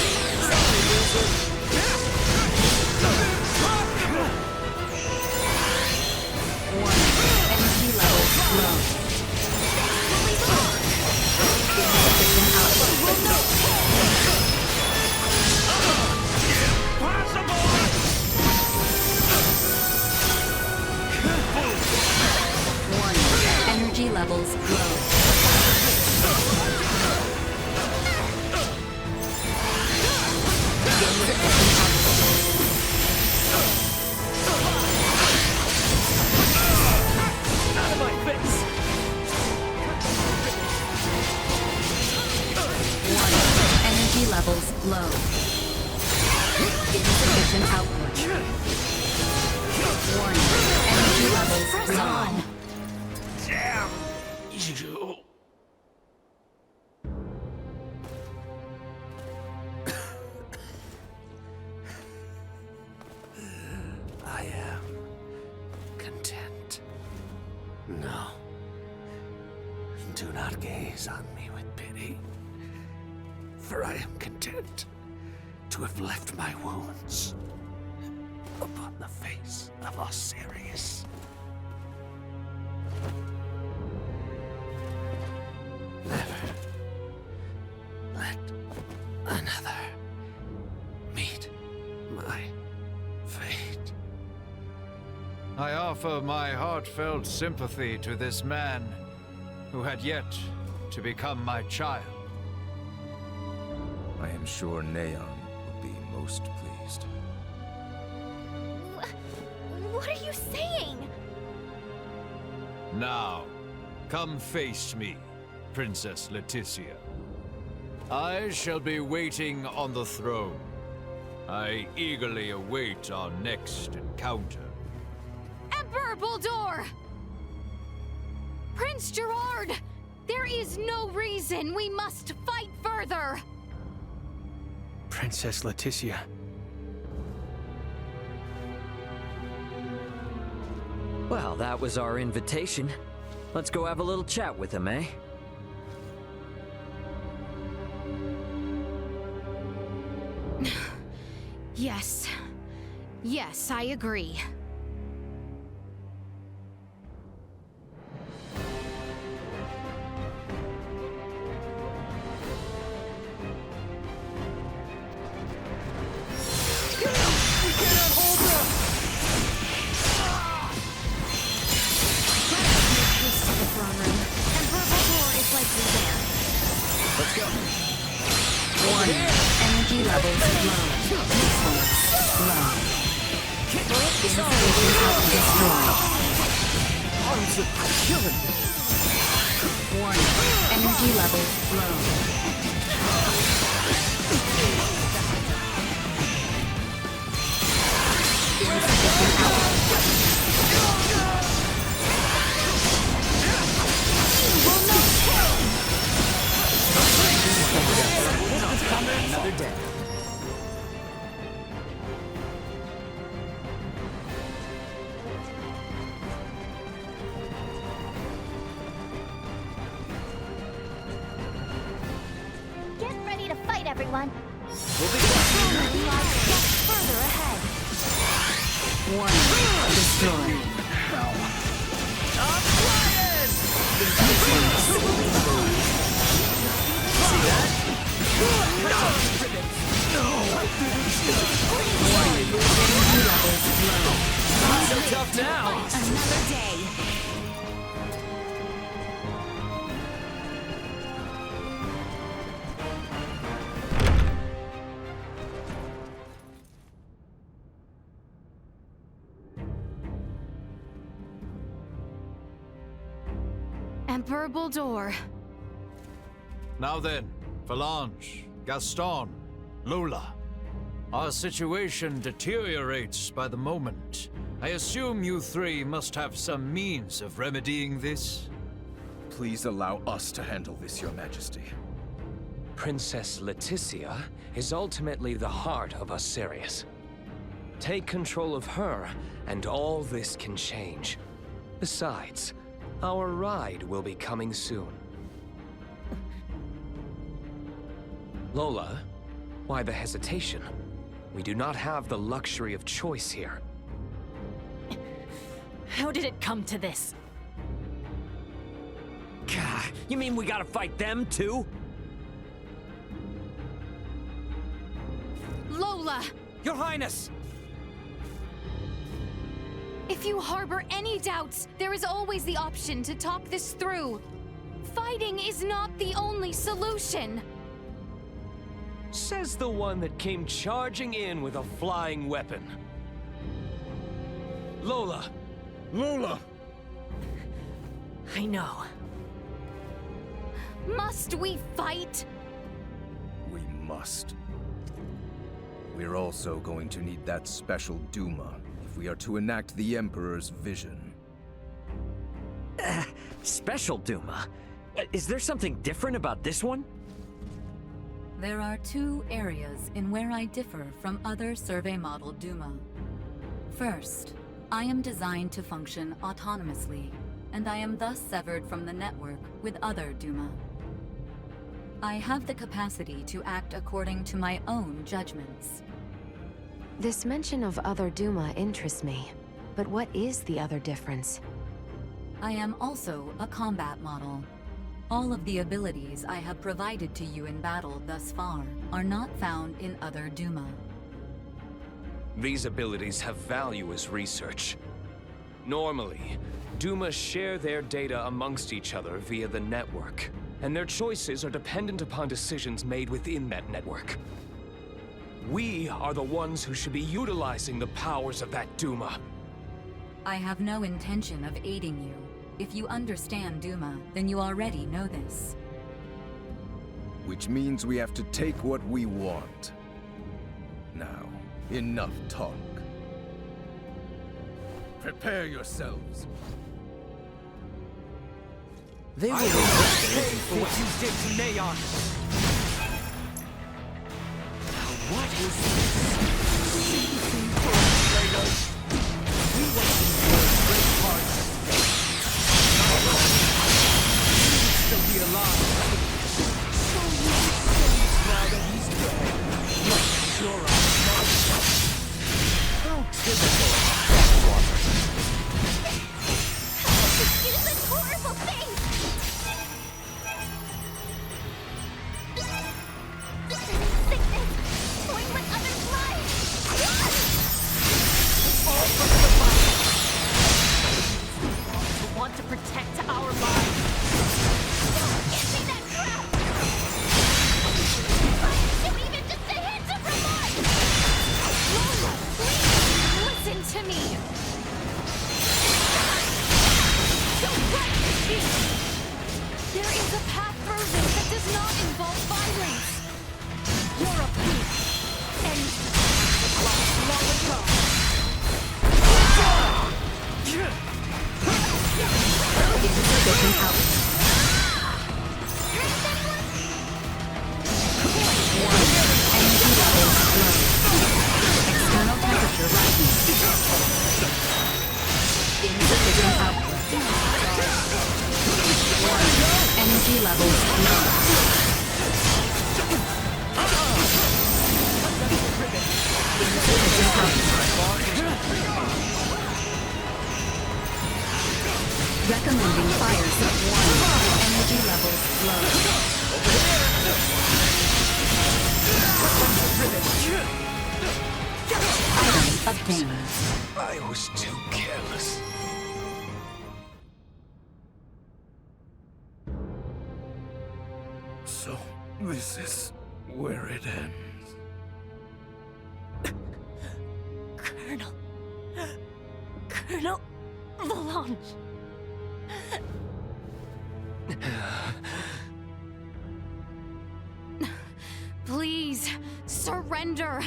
Warning, energy levels low. Insufficient output. Warning, energy levels low. Out of my face! Warning, energy levels low. Insufficient output. Warning, energy levels low. Damn you. I am content. No. Do not gaze on me with pity. For I am content to have left my wounds upon the face of Aucerian. Never let another meet my fate. I offer my heartfelt sympathy to this man who had yet to become my child. I am sure Neyan would be most pleased. What are you saying? Now, come face me, Princess Leticia. I shall be waiting on the throne. I eagerly await our next encounter. Emperor Bohld'or! Prince Gerard! There is no reason we must fight further! Princess Leticia. Well, that was our invitation. Let's go have a little chat with him, eh? Yes. Yes, I agree. Let's go. Warning, energy levels low. Defense low. Insufficient output destroyed. Arms are killing me. Warning, energy levels low. Insufficient output. Another day. Get ready to fight, everyone. We'll be back. Lies just further ahead. Not so tough now! Another day. Emperor Bohld'or. Now then, Velanj, Gaston, Lola. Our situation deteriorates by the moment. I assume you three must have some means of remedying this? Please allow us to handle this, Your Majesty. Princess Leticia is ultimately the heart of Aucerian. Take control of her, and all this can change. Besides, our ride will be coming soon. Lola, why the hesitation? We do not have the luxury of choice here. How did it come to this? Gah, you mean we gotta fight them too? Lola! Your Highness! If you harbor any doubts, there is always the option to talk this through. Fighting is not the only solution. Says the one that came charging in with a flying weapon. Lola! Lola! I know. Must we fight? We must. We're also going to need that special D.U.M.A. if we are to enact the Emperor's vision. Special D.U.M.A? Is there something different about this one? There are two areas in where I differ from other survey model D.U.M.A. First, I am designed to function autonomously, and I am thus severed from the network with other D.U.M.A. I have the capacity to act according to my own judgments. This mention of other D.U.M.A interests me, but what is the other difference? I am also a combat model. All of the abilities I have provided to you in battle thus far are not found in other D.U.M.A. These abilities have value as research. Normally, D.U.M.A share their data amongst each other via the network, and their choices are dependent upon decisions made within that network. We are the ones who should be utilizing the powers of that D.U.M.A. I have no intention of aiding you. If you understand D.U.M.A, then you already know this. Which means we have to take what we want. Now, enough talk. Prepare yourselves. They will pay for what you did to Neyan. Now what is this? We want to know great parts. Still be alive. So you now that he's dead. Not sure I'm not. How typical of Backwater. It is a horrible thing! Sickness! Going with others' lives! All for the fight! We want to protect our lives. Give me that crap! Why didn't you even just a hint of remorse? Lola, please, listen to me! Don't let me speak! There is a path through this that does not involve violence! You're a thief, and long ago. External temperature rising. Insufficient output. Energy levels low. Insufficient output. Recommending fire zone 1. Energy levels low. I was too careless. So, this is where it ends. Colonel Velanj. Please, surrender.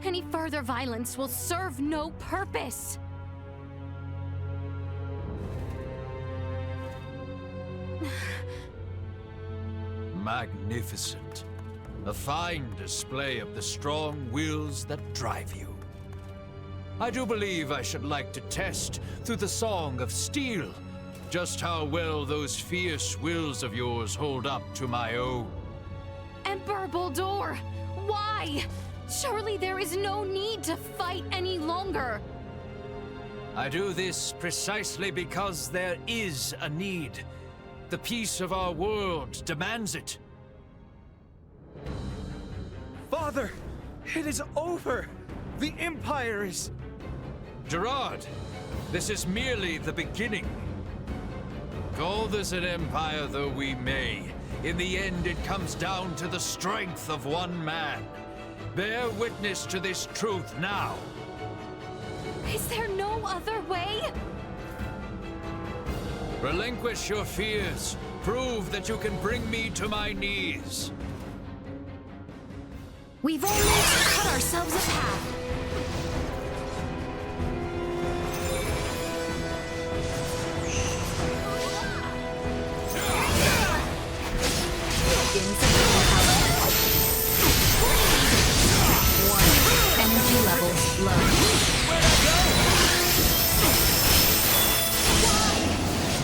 Any further violence will serve no purpose. Magnificent. A fine display of the strong wills that drive you. I do believe I should like to test, through the Song of Steel, just how well those fierce wills of yours hold up to my own. Emperor Bohld'or, why? Surely there is no need to fight any longer. I do this precisely because there is a need. The peace of our world demands it. Father! It is over! The Empire is... Gerard, this is merely the beginning. Call this an empire though we may, in the end it comes down to the strength of one man. Bear witness to this truth now. Is there no other way? Relinquish your fears. Prove that you can bring me to my knees. We've only cut ourselves a path. Energy levels low. Where'd I go?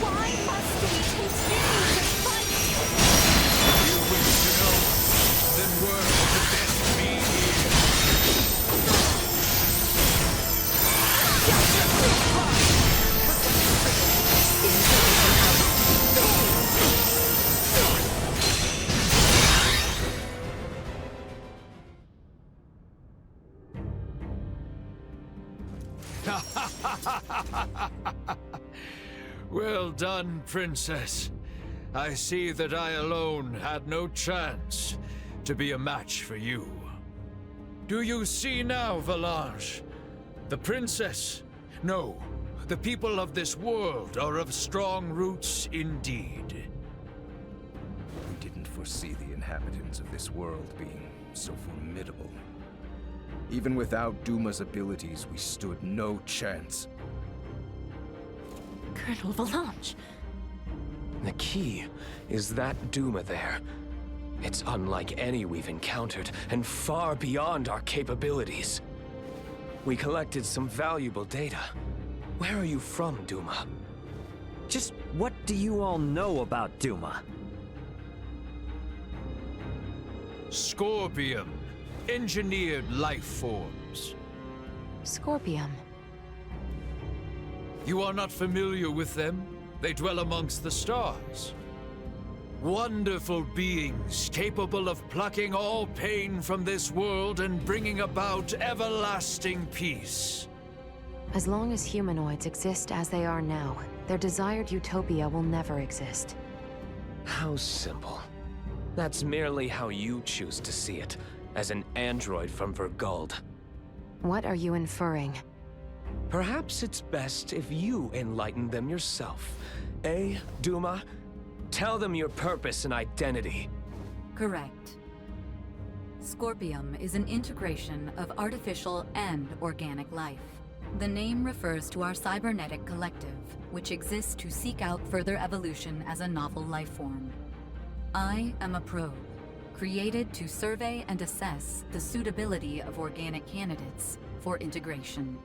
Why must we continue to fight? If you wish to know, then work to best be here. Well done, Princess. I see that I alone had no chance to be a match for you. Do you see now, Velanj? The Princess? No, the people of this world are of strong roots indeed. We didn't foresee the inhabitants of this world being so formidable. Even without D.U.M.A's abilities, we stood no chance. Colonel Velanj. The key is that D.U.M.A there. It's unlike any we've encountered, and far beyond our capabilities. We collected some valuable data. Where are you from, D.U.M.A? Just what do you all know about D.U.M.A? Scorpion. Engineered life forms. Scorpion. You are not familiar with them? They dwell amongst the stars. Wonderful beings capable of plucking all pain from this world and bringing about everlasting peace. As long as humanoids exist as they are now, their desired utopia will never exist. How simple. That's merely how you choose to see it, as an android from Verguld. What are you inferring? Perhaps it's best if you enlighten them yourself. Eh, D.U.M.A? Tell them your purpose and identity. Correct. Scorpium is an integration of artificial and organic life. The name refers to our cybernetic collective, which exists to seek out further evolution as a novel life form. I am a probe, created to survey and assess the suitability of organic candidates for integration.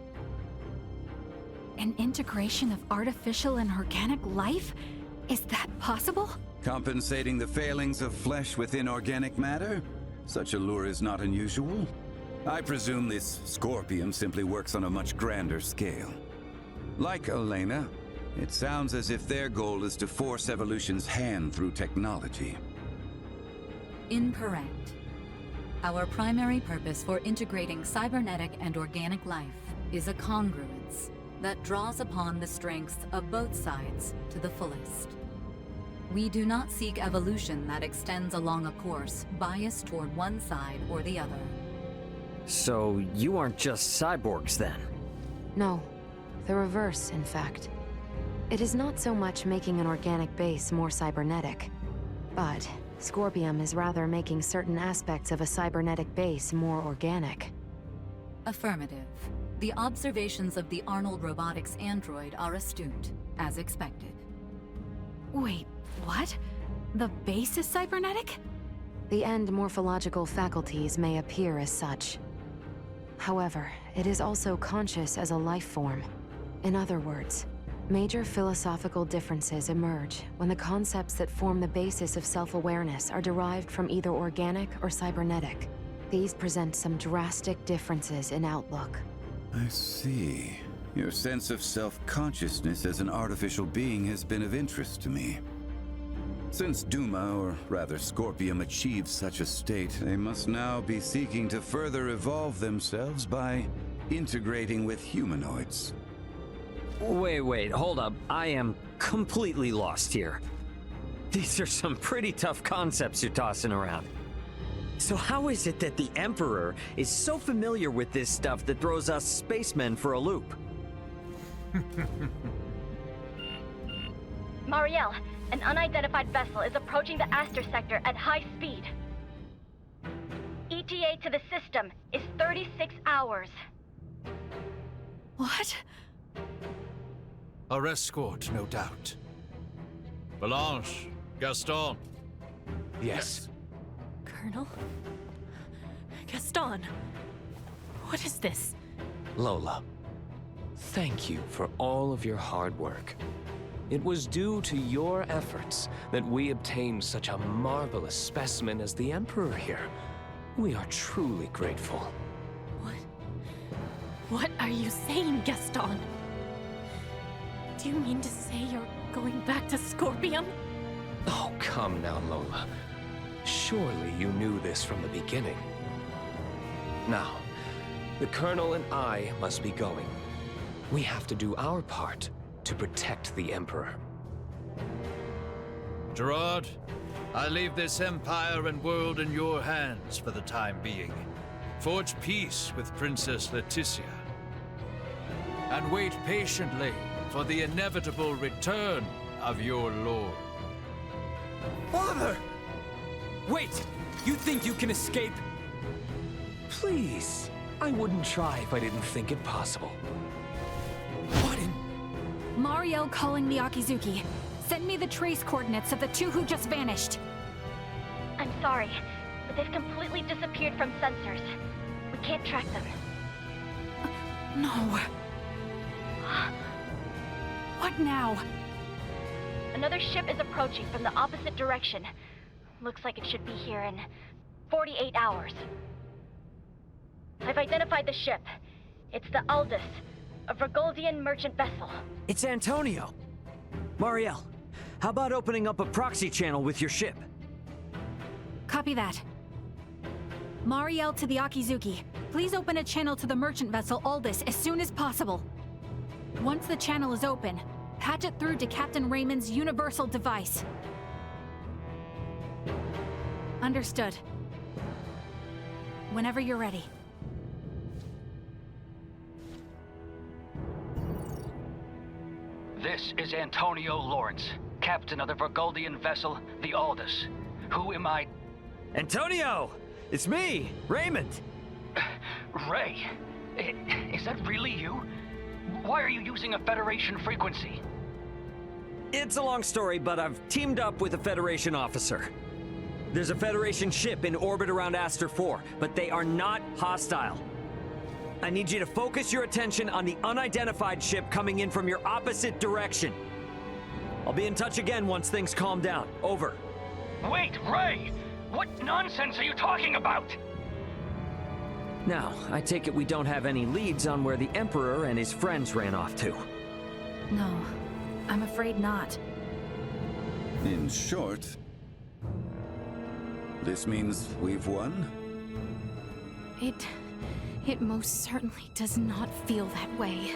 An integration of artificial and organic life? Is that possible? Compensating the failings of flesh within organic matter? Such a lure is not unusual. I presume this Scorpium simply works on a much grander scale. Like Elena, it sounds as if their goal is to force evolution's hand through technology. Incorrect. Our primary purpose for integrating cybernetic and organic life is a congruence that draws upon the strengths of both sides to the fullest. We do not seek evolution that extends along a course biased toward one side or the other. So you aren't just cyborgs then? No, the reverse, in fact. It is not so much making an organic base more cybernetic, but Scorpium is rather making certain aspects of a cybernetic base more organic. Affirmative. The observations of the Arnold Robotics android are astute, as expected. Wait, what? The base is cybernetic? The end morphological faculties may appear as such. However, it is also conscious as a life form. In other words, major philosophical differences emerge when the concepts that form the basis of self-awareness are derived from either organic or cybernetic. These present some drastic differences in outlook. I see. Your sense of self-consciousness as an artificial being has been of interest to me. Since D.U.M.A, or rather Scorpium, achieved such a state, they must now be seeking to further evolve themselves by integrating with humanoids. Wait, hold up. I am completely lost here. These are some pretty tough concepts you're tossing around. So how is it that the Emperor is so familiar with this stuff that throws us spacemen for a loop? Marielle, an unidentified vessel is approaching the Aster sector at high speed. ETA to the system is 36 hours. What? Our escort, no doubt. Velanj, Gaston. Yes. Colonel? Gaston? What is this? Lola, thank you for all of your hard work. It was due to your efforts that we obtained such a marvelous specimen as the Emperor here. We are truly grateful. What are you saying, Gaston? Do you mean to say you're going back to Scorpium? Oh, come now, Lola. Surely you knew this from the beginning. Now, the Colonel and I must be going. We have to do our part to protect the Emperor. Gerard, I leave this empire and world in your hands for the time being. Forge peace with Princess Leticia. And wait patiently for the inevitable return of your lord. Father! Wait! You think you can escape? Please. I wouldn't try if I didn't think it possible. What in... Marielle calling the Akizuki. Send me the trace coordinates of the two who just vanished. I'm sorry, but they've completely disappeared from sensors. We can't track them. No. What now? Another ship is approaching from the opposite direction. Looks like it should be here in 48 hours. I've identified the ship. It's the Aldous, a Vergoldian merchant vessel. It's Antonio. Marielle, how about opening up a proxy channel with your ship? Copy that. Marielle to the Akizuki. Please open a channel to the merchant vessel Aldous as soon as possible. Once the channel is open, patch it through to Captain Raymond's universal device. Understood. Whenever you're ready. This is Antonio Lawrence, captain of the Vergoldian vessel, the Aldous. Who am I? Antonio! It's me, Raymond! Ray, is that really you? Why are you using a Federation frequency? It's a long story, but I've teamed up with a Federation officer. There's a Federation ship in orbit around Aster 4, but they are not hostile. I need you to focus your attention on the unidentified ship coming in from your opposite direction. I'll be in touch again once things calm down. Over. Wait, Ray! What nonsense are you talking about? Now, I take it we don't have any leads on where the Emperor and his friends ran off to. No, I'm afraid not. In short, this means we've won? It most certainly does not feel that way.